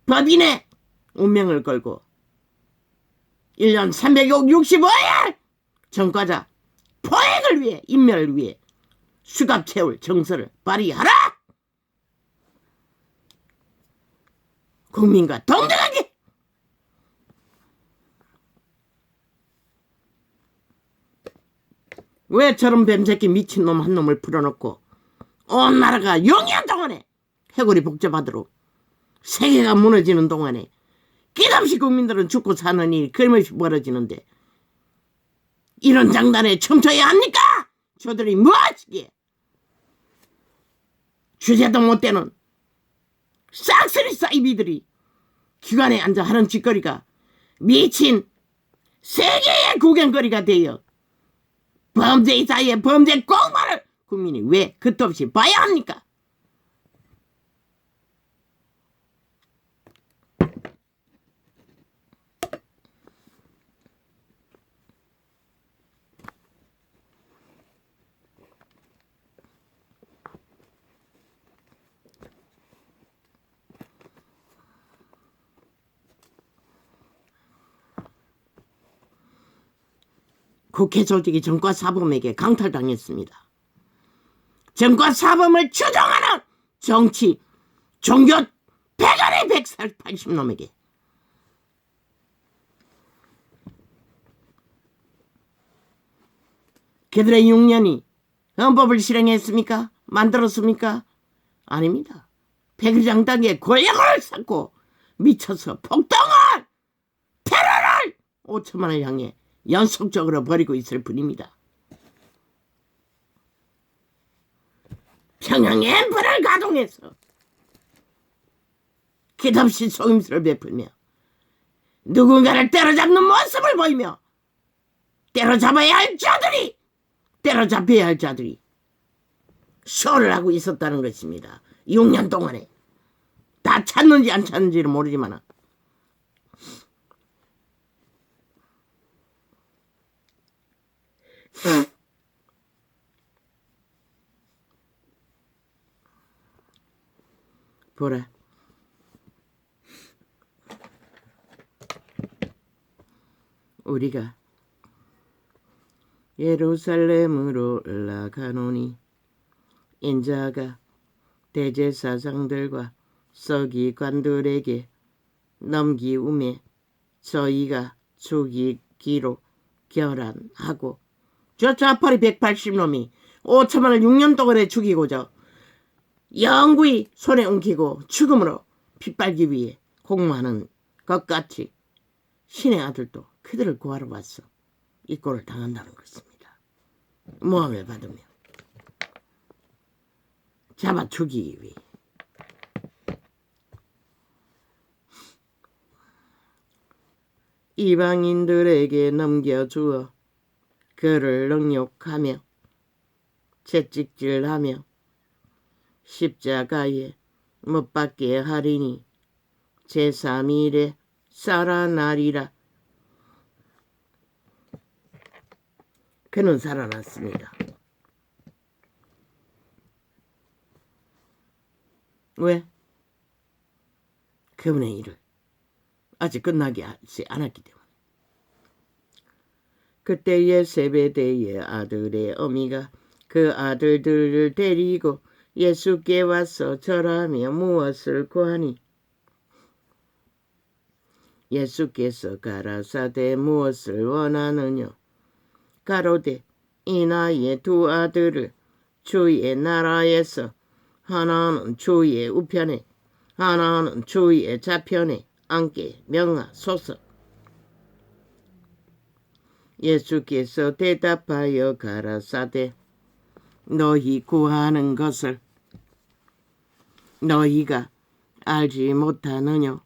법인의 운명을 걸고 1년 365일 전과자 포획을 위해 인멸을 위해 수갑 채울 정서를 발휘하라. 국민과 동등하게. 왜 저런 뱀새끼 미친놈 한 놈을 풀어놓고 온 나라가 6년 동안에 해골이 복잡하도록 세계가 무너지는 동안에 끝없이 국민들은 죽고 사는 일이 끊임없이 벌어지는데 이런 장단에 춤춰야 합니까? 저들이 무엇이기에 주제도 못되는 싹쓸이 사이비들이 기관에 앉아 하는 짓거리가 미친 세계의 구경거리가 되어 범죄 사이에 범죄 공모를 국민이 왜 끝없이 봐야 합니까? 국회 조직이 정과사범에게 강탈당했습니다. 정과사범을 추종하는 정치, 종교 배간의 180놈에게 그들의 6년이 헌법을 실행했습니까? 만들었습니까? 아닙니다. 백의장당의 권력을 쌓고 미쳐서 폭동을 테러를 5천만을 향해 연속적으로 벌이고 있을 뿐입니다. 평양 앰프를 가동해서 끝없이 속임수를 베풀며 누군가를 때려잡는 모습을 보이며 때려잡아야 할 자들이 때려잡혀야 할 자들이 쇼를 하고 있었다는 것입니다. 6년 동안에 다 찾는지 안 찾는지는 모르지만 보라 우리가 예루살렘으로 올라가노니 인자가 대제사장들과 서기관들에게 넘기우매 저희가 죽이기로 결단하고 저 좌파리 180놈이 5천만을 6년 동안에 죽이고자 영구히 손에 옮기고 죽음으로 빗발기 위해 공모하는 것 같이 신의 아들도 그들을 구하러 왔어 이 꼴을 당한다는 것입니다. 모함을 받으며 잡아 죽이기 위해. 이방인들에게 넘겨주어 그를 능욕하며 채찍질하며 십자가에 못 박게 하리니 제3일에 살아나리라. 그는 살아났습니다. 왜? 그분의 일을 아직 끝나지 않았기 때문에. 그때에 세베대의 아들의 어미가 그 아들들을 데리고 예수께 와서 절하며 무엇을 구하니 예수께서 가라사대 무엇을 원하느냐 가로되 이 나의 두 아들을 주의 나라에서 하나는 주의 우편에 하나는 주의 좌편에 앉게 명하소서. 예수께서 대답하여 가라사대 너희 구하는 것을 너희가 알지 못하느냐.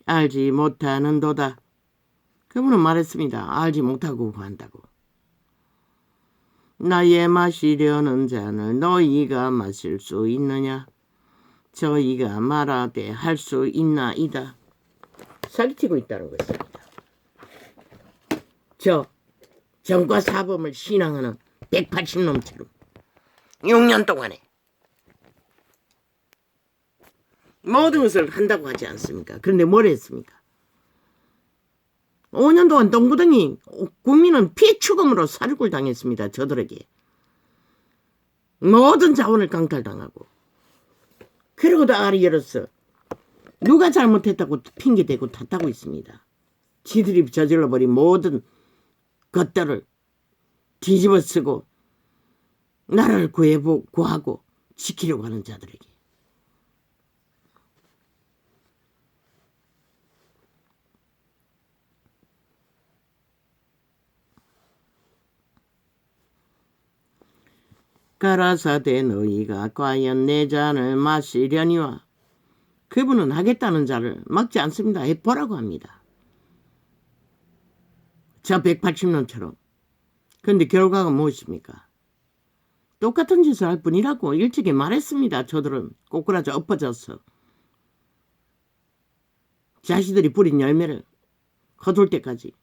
알지 못하는도다. 그분은 말했습니다. 알지 못하고 구한다고. 나의 마시려는 잔을 너희가 마실 수 있느냐. 저희가 말하되 할 수 있나이다. 사기치고 있다는 것입니다. 저 정과 사범을 신앙하는 180놈처럼 6년 동안에 모든 것을 한다고 하지 않습니까? 그런데 뭘 했습니까? 5년 동안 동구덩이 국민은 피해추금으로 살육을 당했습니다. 저들에게. 모든 자원을 강탈당하고. 그러고도 알이 열었어. 누가 잘못했다고 핑계대고 탓하고 있습니다. 지들이 저질러버린 모든 것들을 뒤집어 쓰고 나라를 구하고 지키려고 하는 자들에게. 가라사대 너희가 과연 내 잔을 마시려니와. 그분은 하겠다는 자를 막지 않습니다. 해보라고 합니다. 저 180년처럼. 그런데 결과가 무엇입니까? 똑같은 짓을 할 뿐이라고 일찍이 말했습니다. 저들은 꼬꾸라져 엎어져서 자신들이 뿌린 열매를 거둘 때까지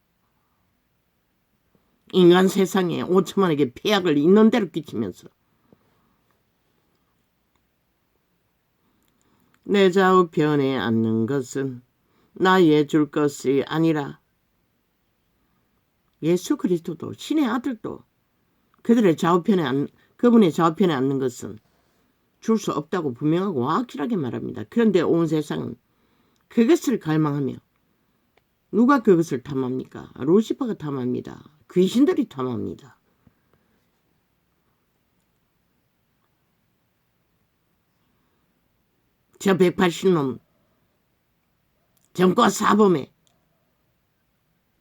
인간 세상에 5천만에게 폐악을 있는 대로 끼치면서 내 좌우편에 앉는 것은 나의 줄 것이 아니라 예수 그리스도도 신의 아들도 그분의 좌우편에 앉는 것은 줄 수 없다고 분명하고 확실하게 말합니다. 그런데 온 세상은 그것을 갈망하며 누가 그것을 탐합니까? 루시퍼가 탐합니다. 귀신들이 탐합니다. 저 180놈 정과 사범의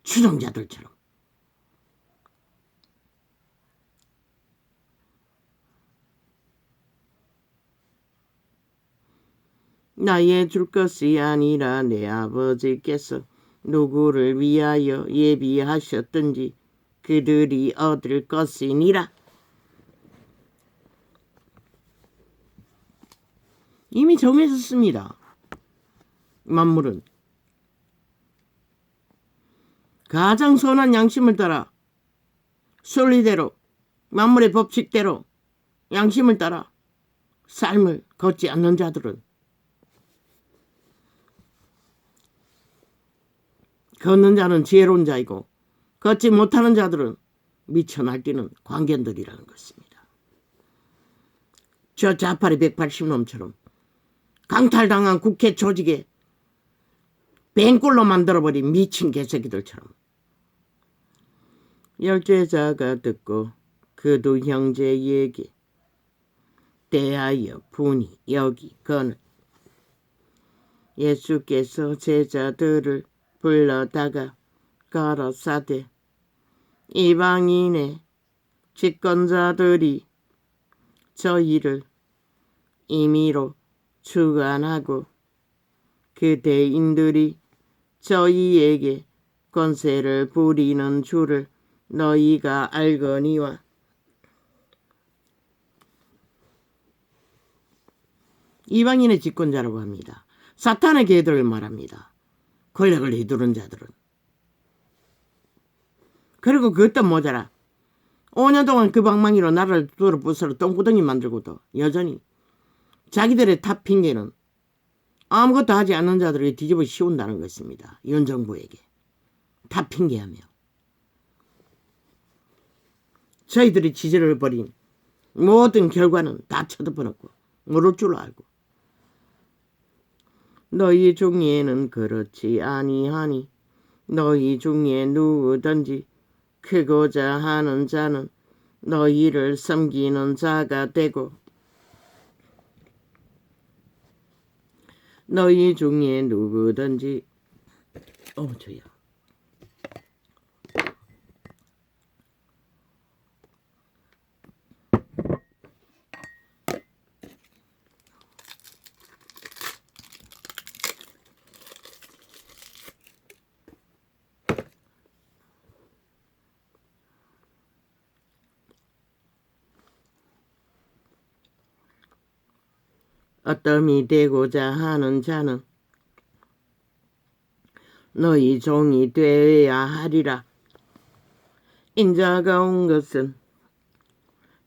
추종자들처럼 나의 줄 것이 아니라 내 아버지께서 누구를 위하여 예비하셨든지 그들이 얻을 것이니라. 이미 정해졌습니다. 만물은 가장 선한 양심을 따라 순리대로 만물의 법칙대로 양심을 따라 삶을 걷지 않는 자들은 걷는 자는 지혜로운 자이고 걷지 못하는 자들은 미쳐 날뛰는 광견들이라는 것입니다. 저 자파리 180놈처럼 강탈당한 국회 조직에 뱅골로 만들어버린 미친 개새끼들처럼 열죄자가 듣고 그도 형제에게 대하여 분이 여기거늘 예수께서 제자들을 불러다가 가라사대 이방인의 집권자들이 저희를 임의로 주관하고 유대인들이 저희에게 권세를 부리는 줄을 너희가 알거니와 이방인의 집권자라고 합니다. 사탄의 개들을 말합니다. 권력을 휘두른 자들은. 그리고 그것도 모자라 5년 동안 그 방망이로 나라를 두드려 부숴서 똥구덩이 만들고도 여전히 자기들의 탑 핑계는 아무것도 하지 않는 자들에게 뒤집어 씌운다는 것입니다. 윤 정부에게 탑 핑계하며 저희들이 지지를 벌인 모든 결과는 다 쳐다보놓고 모를 줄 알고 너희 중에는 그렇지 아니하니 너희 중에 누구든지 크고자 하는 자는 너희를 섬기는 자가 되고 너희 중에 누구든지 저야 어떠함이 되고자 하는 자는 너희 종이 되어야 하리라. 인자가 온 것은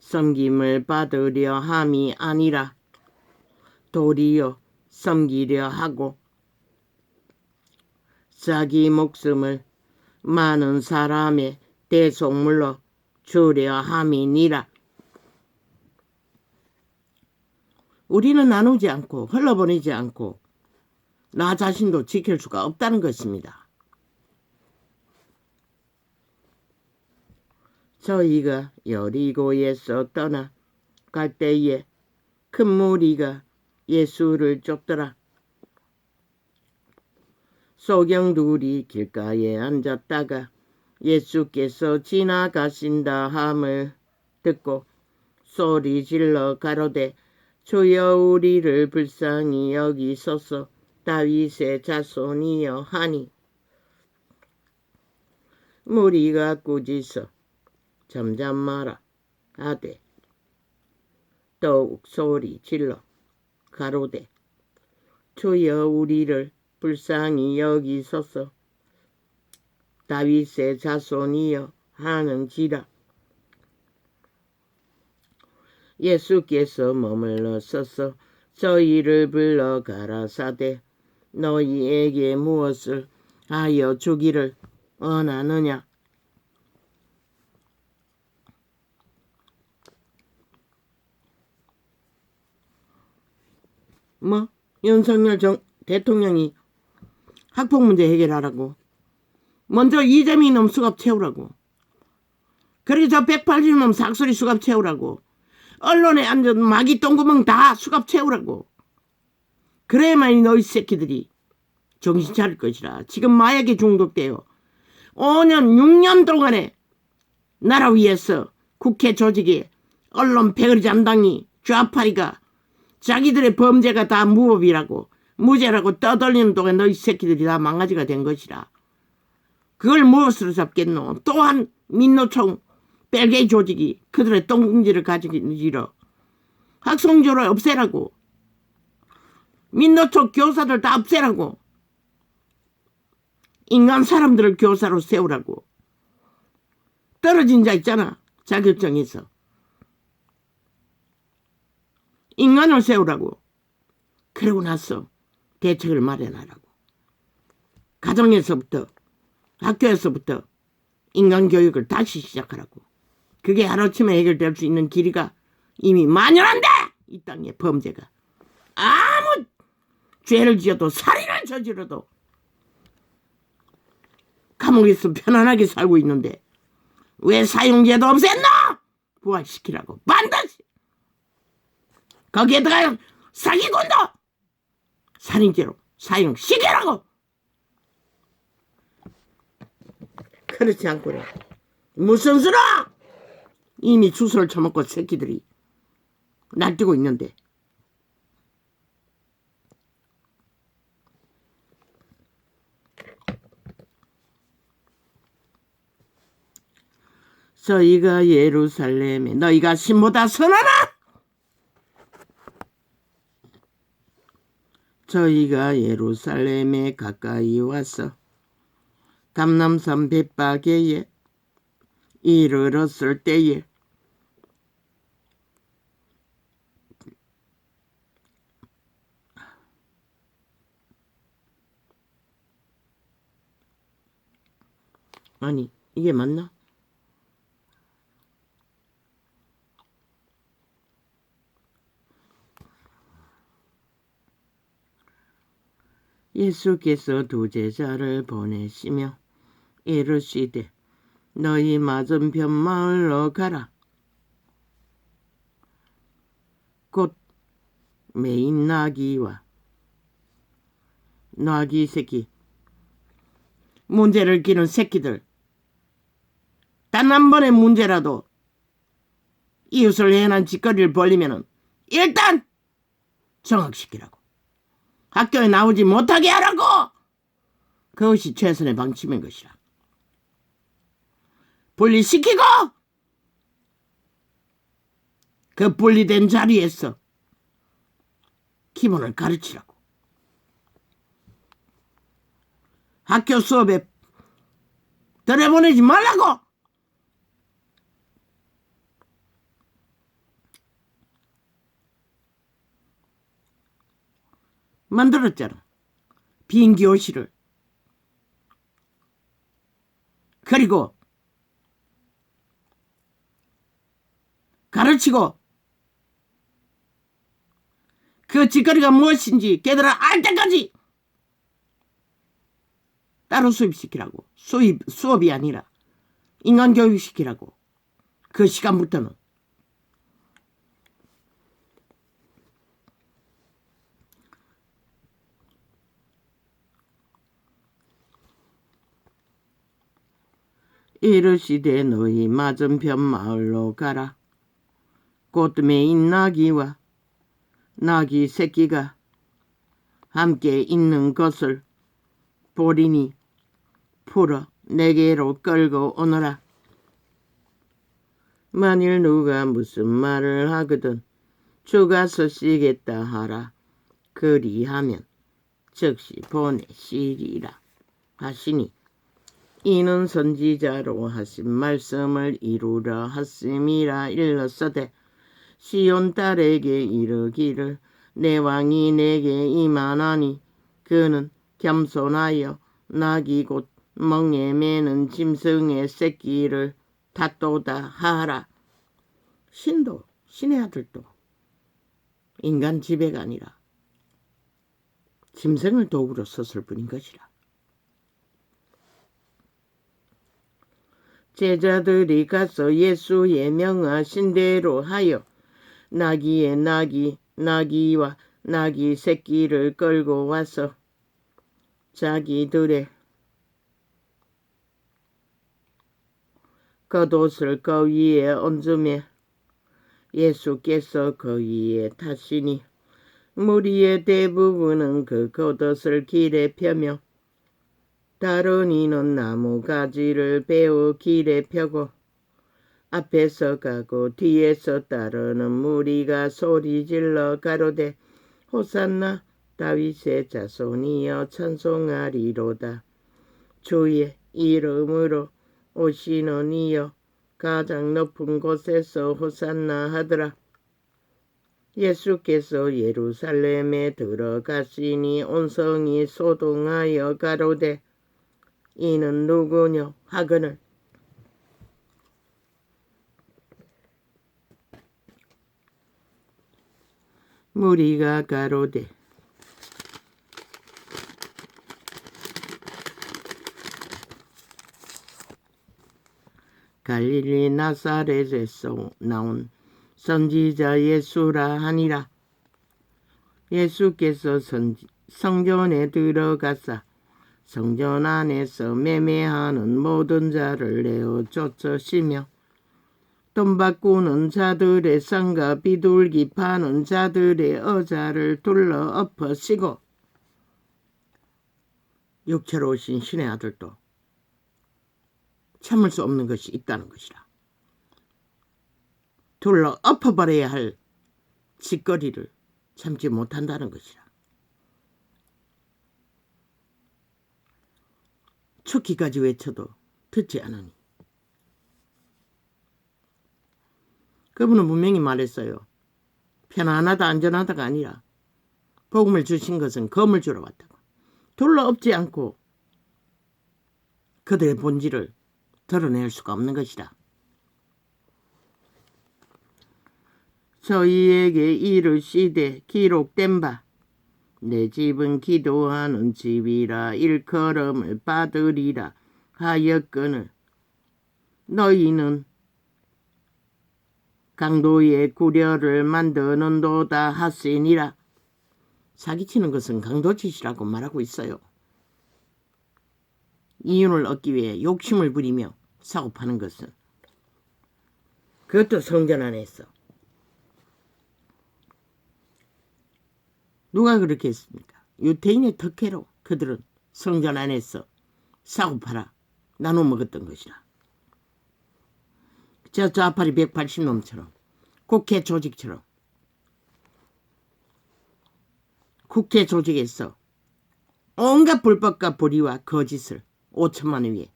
섬김을 받으려 함이 아니라 도리어 섬기려 하고 자기 목숨을 많은 사람의 대속물로 주려 함이니라. 우리는 나누지 않고 흘러보내지 않고 나 자신도 지킬 수가 없다는 것입니다. 저희가 여리고에서 떠나 갈 때에 큰 무리가 예수를 쫓더라. 소경들이 길가에 앉았다가 예수께서 지나가신다 함을 듣고 소리질러 가로되 주여 우리를 불쌍히 여기소서 다윗의 자손이여 하니 무리가 꾸짖어 잠잠마라 하되 더욱 소리질러 가로되 주여 우리를 불쌍히 여기소서 다윗의 자손이여 하는지라. 예수께서 머물러 서서 저희를 불러 가라사대 너희에게 무엇을 하여 주기를 원하느냐. 윤석열 대통령이 학폭 문제 해결하라고 먼저 이재민 놈 수갑 채우라고 그리고 저 180놈 삭소리 수갑 채우라고 언론에 앉은 마귀 똥구멍 다 수갑 채우라고. 그래야만이 너희 새끼들이 정신 차릴 것이라. 지금 마약에 중독되어 5년 6년 동안에 나라 위에서 국회 조직이 언론 패거리 잠당이 좌파리가 자기들의 범죄가 다 무법이라고 무죄라고 떠돌리는 동안 너희 새끼들이 다 망가지가 된 것이라. 그걸 무엇으로 잡겠노. 또한 민노총 벨게이 조직이 그들의 똥궁지를 가지기로 학성조를 없애라고 민노총 교사들 다 없애라고 인간 사람들을 교사로 세우라고 떨어진 자 있잖아. 자격증에서 인간을 세우라고. 그러고 나서 대책을 마련하라고. 가정에서부터 학교에서부터 인간교육을 다시 시작하라고. 그게 하루아침에 해결될 수 있는 길이가 이미 만연한데 이 땅에 범죄가 아무 죄를 지어도 살인을 저질러도 감옥에서 편안하게 살고 있는데 왜 사형제도 없앴노? 부활시키라고. 반드시. 거기에다가 사기꾼도 살인죄로 사형시키라고. 그렇지 않고는 무슨 수로 이미 주소를 쳐먹고 새끼들이 날뛰고 있는데. 저희가 예루살렘에 너희가 신보다 선하나? 저희가 예루살렘에 가까이 와서 감람산 벳바게에 이르렀을 때에 아니 이게 맞나? 예수께서 두 제자를 보내시며 이르시되 너희 맞은편 마을로 가라. 곧 매인 나귀와 나귀 새끼 문제를 기는 새끼들 단 한 번의 문제라도 이웃을 해난 짓거리를 벌리면 일단 정학시키라고. 학교에 나오지 못하게 하라고. 그것이 최선의 방침인 것이라. 분리시키고 그 분리된 자리에서 기본을 가르치라고. 학교 수업에 들여보내지 말라고. 만들었잖아. 빈 교실을. 그리고 가르치고 그 짓거리가 무엇인지 걔들아 알 때까지 따로 수업시키라고. 수업이 아니라 인간교육시키라고. 그 시간부터는. 이르시되 너희 맞은편 마을로 가라. 곧 매인 나귀와 나귀 새끼가 함께 있는 것을 보리니 풀어 내게로 끌고 오너라. 만일 누가 무슨 말을 하거든 주가 서시겠다 하라. 그리하면 즉시 보내시리라 하시니 이는 선지자로 하신 말씀을 이루려 하심이라. 일렀으되 시온 딸에게 이르기를 내 왕이 내게 임하나니 그는 겸손하여 나귀 곧 멍에 매는 짐승의 새끼를 탓도다 하라. 신도 신의 아들도 인간 지배가 아니라 짐승을 도구로 썼을 뿐인 것이라. 제자들이 가서 예수의 명하신 대로 하여 나귀의 나귀와 나귀 새끼를 끌고 와서 자기들의 겉옷을 그 위에 얹으며 예수께서 그 위에 타시니 무리의 대부분은 그 겉옷을 길에 펴며 다른 이는 나무 가지를 베어 길에 펴고 앞에서 가고 뒤에서 따르는 무리가 소리질러 가로되 호산나 다윗의 자손이여 찬송하리로다. 주의 이름으로 오시는 이여 가장 높은 곳에서 호산나 하더라. 예수께서 예루살렘에 들어가시니 온 성이 소동하여 가로되 이는 누구뇨 하거늘 무리가 가로되 갈릴리 나사렛에서 나온 선지자 예수라 하니라. 예수께서 성전에 들어가사 성전 안에서 매매하는 모든 자를 내어 쫓으시며 돈 바꾸는 자들의 상과 비둘기 파는 자들의 의자를 둘러 엎으시고 육체로 오신 신의 아들도 참을 수 없는 것이 있다는 것이라. 둘러 엎어버려야 할 짓거리를 참지 못한다는 것이라. 죽기까지 외쳐도 듣지 않으니. 그분은 분명히 말했어요. 편안하다 안전하다가 아니라 복음을 주신 것은 검을 주러 왔다고. 둘러 엎지 않고 그들의 본질을 드러낼 수가 없는 것이라. 저희에게 이르시되 기록된 바 내 집은 기도하는 집이라 일컬음을 받으리라 하였거늘 너희는 강도의 구려를 만드는도다 하시니라. 사기치는 것은 강도짓이라고 말하고 있어요. 이윤을 얻기 위해 욕심을 부리며 사고파는 것은 그것도 성전 안에서 누가 그렇게 했습니까? 유태인의 특혜로 그들은 성전 안에서 사고팔아 나눠 먹었던 것이라. 저 좌파리 180놈처럼 국회 조직처럼 국회 조직에서 온갖 불법과 불의와 거짓을 5천만 원 위에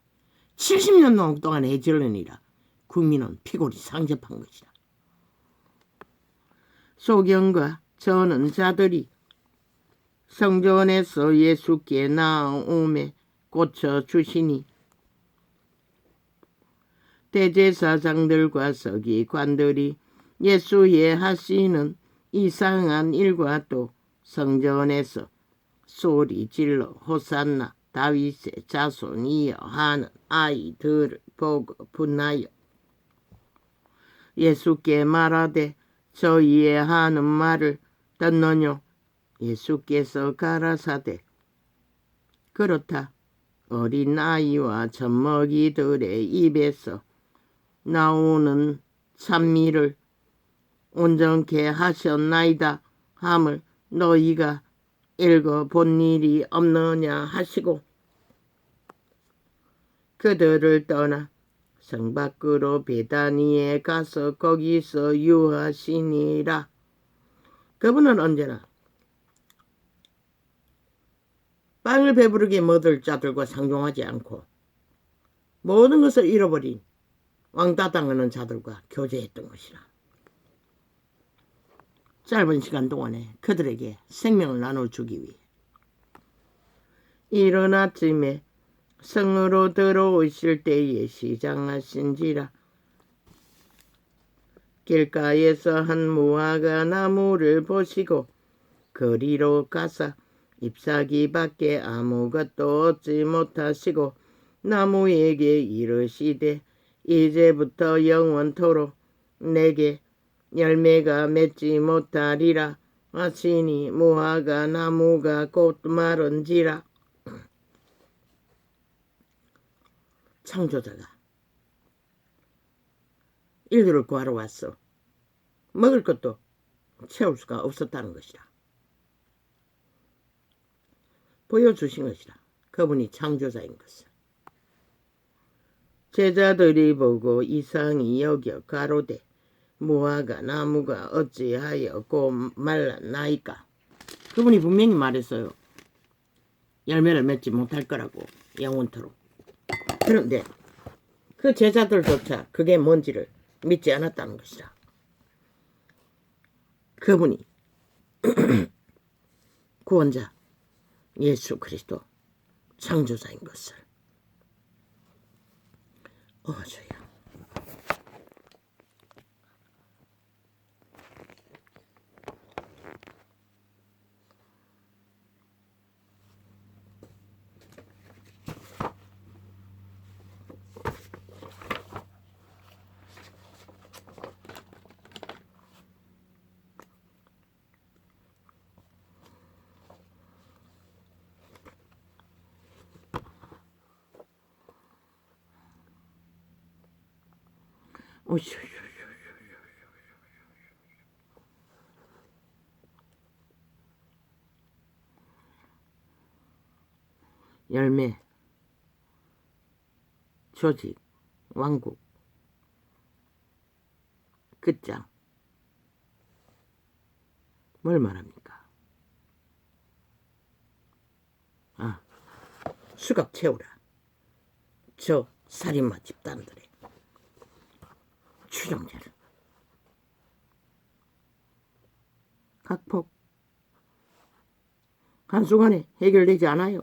70년 동안 해질러니라 국민은 피골이 상접한 것이라. 소경과 저는 자들이 성전에서 예수께 나오매 고쳐주시니 대제사장들과 서기관들이 예수의 하시는 이상한 일과 또 성전에서 소리질러 호산나 다윗의 자손이여 하는 아이들을 보고 분하여 예수께 말하되 저희의 하는 말을 듣느뇨. 예수께서 가라사대 그렇다. 어린 아이와 젖먹이들의 입에서 나오는 찬미를 온전케 하셨나이다 함을 너희가 읽어본 일이 없느냐 하시고 그들을 떠나 성 밖으로 베다니에 가서 거기서 유하시니라. 그분은 언제나 빵을 배부르게 먹을 자들과 상종하지 않고 모든 것을 잃어버린 왕따 당하는 자들과 교제했던 것이라. 짧은 시간 동안에 그들에게 생명을 나눠주기 위해 이른 아침에 성으로 들어오실 때에 시장하신지라. 길가에서 한 무화과 나무를 보시고 거리로 가사 잎사귀밖에 아무것도 얻지 못하시고 나무에게 이르시되 이제부터 영원토록 내게 열매가 맺지 못하리라 하시니 무화과 나무가 곧 마른지라. 창조자가 인류를 구하러 왔어. 먹을 것도 채울 수가 없었다는 것이라. 보여주신 것이라. 그분이 창조자인 것을. 제자들이 보고 이상히 여겨 가로되 무화과 나무가 어찌하여 곧 말랐나이까. 그분이 분명히 말했어요. 열매를 맺지 못할 거라고 영원토록. 그런데 그 제자들조차 그게 뭔지를 믿지 않았다는 것이라. 그분이 구원자 예수 그리스도 창조자인 것을. 주여. 오쇼. 열매, 조직, 왕국, 끝장. 뭘 말합니까? 아, 수갑 채우라. 저 살인마 집단들의 추종자를. 각폭 한순간에 해결되지 않아요.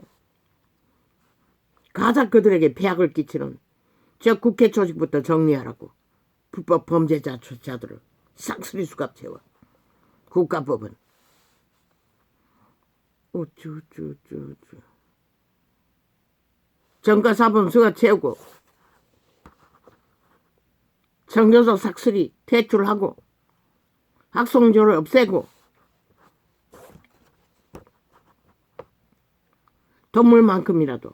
가장 그들에게 폐악을 끼치는 저 국회 조직부터 정리하라고. 불법 범죄자 조차들을 싹쓸이 수갑 채워. 국가법은 우쭈쭈쭈쭈 정가사범 수갑 채우고 청교도 싹쓸이 퇴출하고 학송조를 없애고 동물만큼이라도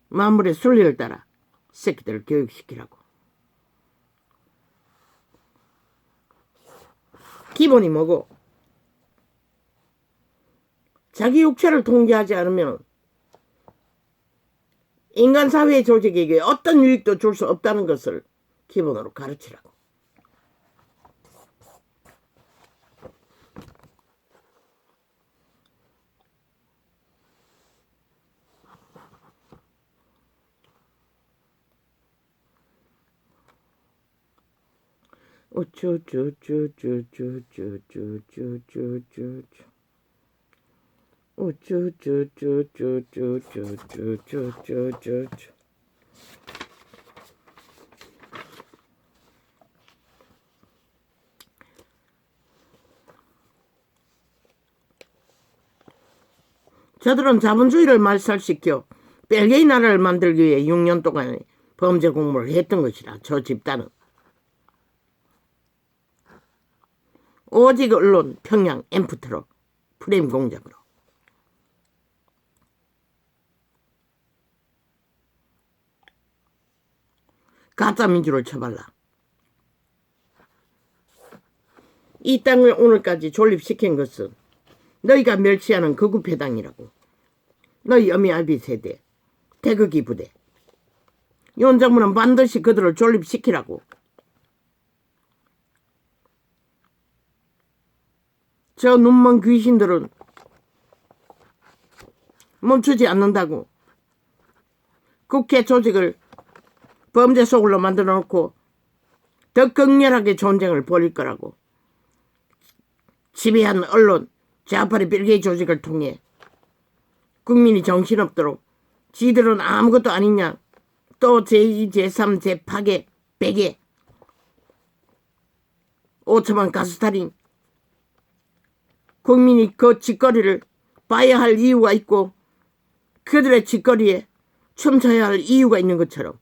만물의 순리를 따라 새끼들을 교육시키라고. 기본이 뭐고? 자기 육체를 통제하지 않으면 인간 사회 조직에게 어떤 유익도 줄 수 없다는 것을 기본으로 가르치라고. 저들은 자본주의를 말살시켜 벨기에 나라를 만들기 위해 6년 동안 범죄 공모를 했던 것이라. 저 집단은 오직 언론, 평양, 엠프트로 프레임 공작으로. 가짜민주를 처발라. 이 땅을 오늘까지 존립시킨 것은 너희가 멸시하는 극우패당이라고. 너희 어미알비 세대, 태극기 부대. 윤정부는 반드시 그들을 존립시키라고. 저 눈먼 귀신들은 멈추지 않는다고. 국회 조직을 범죄 소굴로 만들어 놓고 더 극렬하게 전쟁을 벌일 거라고. 지배한 언론, 좌파리 벨기에 조직을 통해 국민이 정신없도록 지들은 아무것도 아니냐. 또 제2, 제3, 제8개, 100개 5천만 가스탈인. 국민이 그 짓거리를 봐야 할 이유가 있고 그들의 짓거리에 춤춰야 할 이유가 있는 것처럼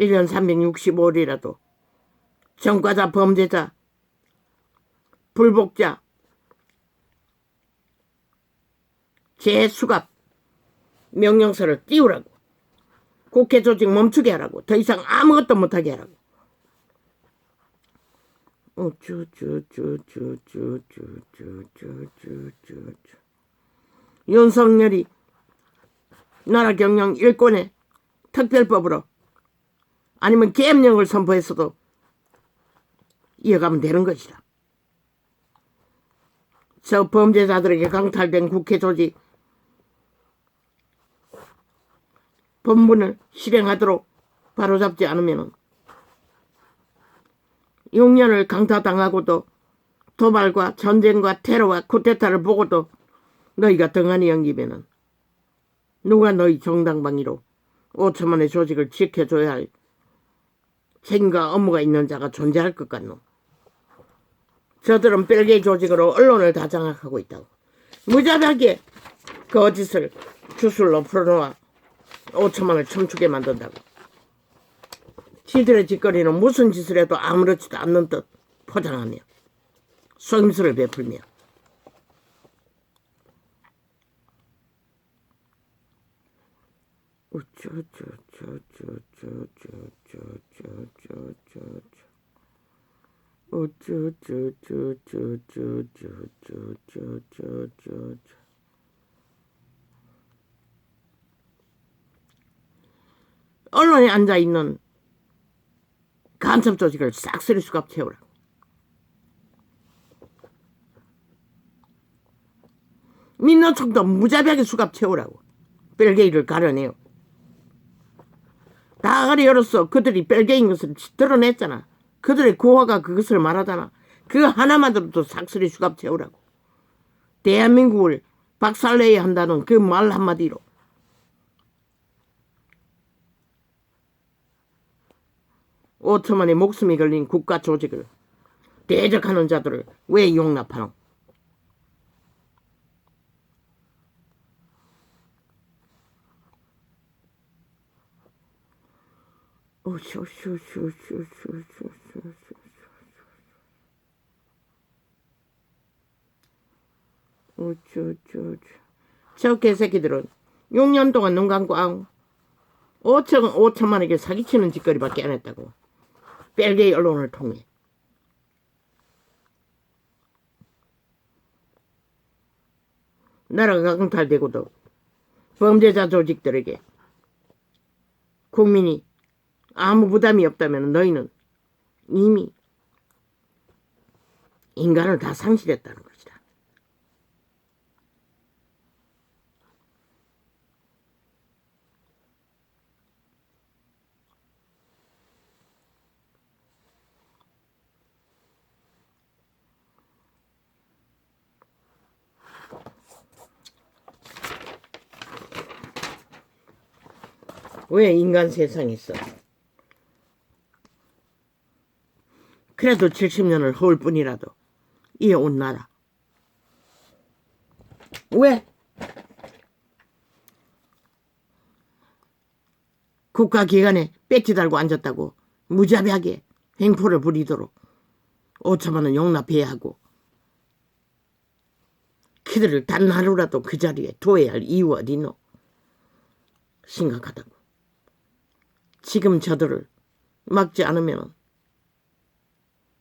1년 365일이라도 전과자, 범죄자, 불복자, 재수갑 명령서를 띄우라고. 국회 조직 멈추게 하라고. 더 이상 아무것도 못하게 하라고. 윤석열이 나라 경영 일권에 특별법으로 아니면 계엄령을 선포했어도 이어가면 되는 것이다. 저 범죄자들에게 강탈된 국회 조직 본분을 실행하도록 바로잡지 않으면 6년을 강타당하고도 도발과 전쟁과 테러와 쿠데타를 보고도 너희가 등한히 여기면은 누가 너희 정당방위로 5천만의 조직을 지켜줘야 할 책임과 업무가 있는 자가 존재할 것 같노. 저들은 벨기에 조직으로 언론을 다 장악하고 있다고. 무자비하게 거짓을 주술로 풀어놓아 5천만을 춤추게 만든다고. 지들의 짓거리는 무슨 짓을 해도 아무렇지도 않는 듯 포장하며 속임수를 베풀며 우쭈 언론에 앉아있는 간첩 조직을 싹쓸이 수갑 채우라. 민노총도 무자비하게 수갑 채우라고. 벨게이를 가려내요. 다 가리 열었어. 그들이 벨게인 것을 드러냈잖아. 그들의 고화가 그것을 말하잖아. 그 하나만으로도 싹쓸이 수갑 채우라고. 대한민국을 박살내야 한다는 그 말 한마디로. 오토만의 목숨이 걸린 국가 조직을 대적하는 자들을 왜 용납하노? 저 개새끼들은 6년 동안 눈 감고 5천만에게 사기치는 짓거리밖에 안 했다고. 벨게이 언론을 통해. 나라가 강탈되고도 범죄자 조직들에게 국민이 아무 부담이 없다면 너희는 이미 인간을 다 상실했다는 것이다. 왜 인간 세상에 있어? 그래도 70년을 허울 뿐이라도 이어온 나라. 왜? 국가기관에 배지 달고 앉았다고 무자비하게 횡포를 부리도록 5천만 원 용납해야 하고 그들을 단 하루라도 그 자리에 둬야 할 이유가 어디 있노? 심각하다고. 지금 저들을 막지 않으면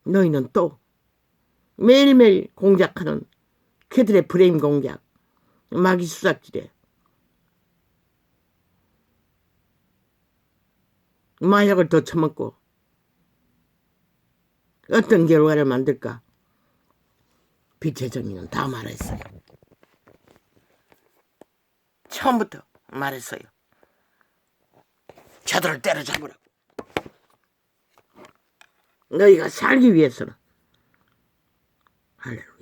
너희는 또 매일매일 공작하는 그들의 프레임 공작, 마귀 수작질에 마약을 더 처먹고 어떤 결과를 만들까? 빛의 정의는 다 말했어요. 처음부터 말했어요. 저들을 때려잡으라고. 너희가 살기 위해서는 할렐루야.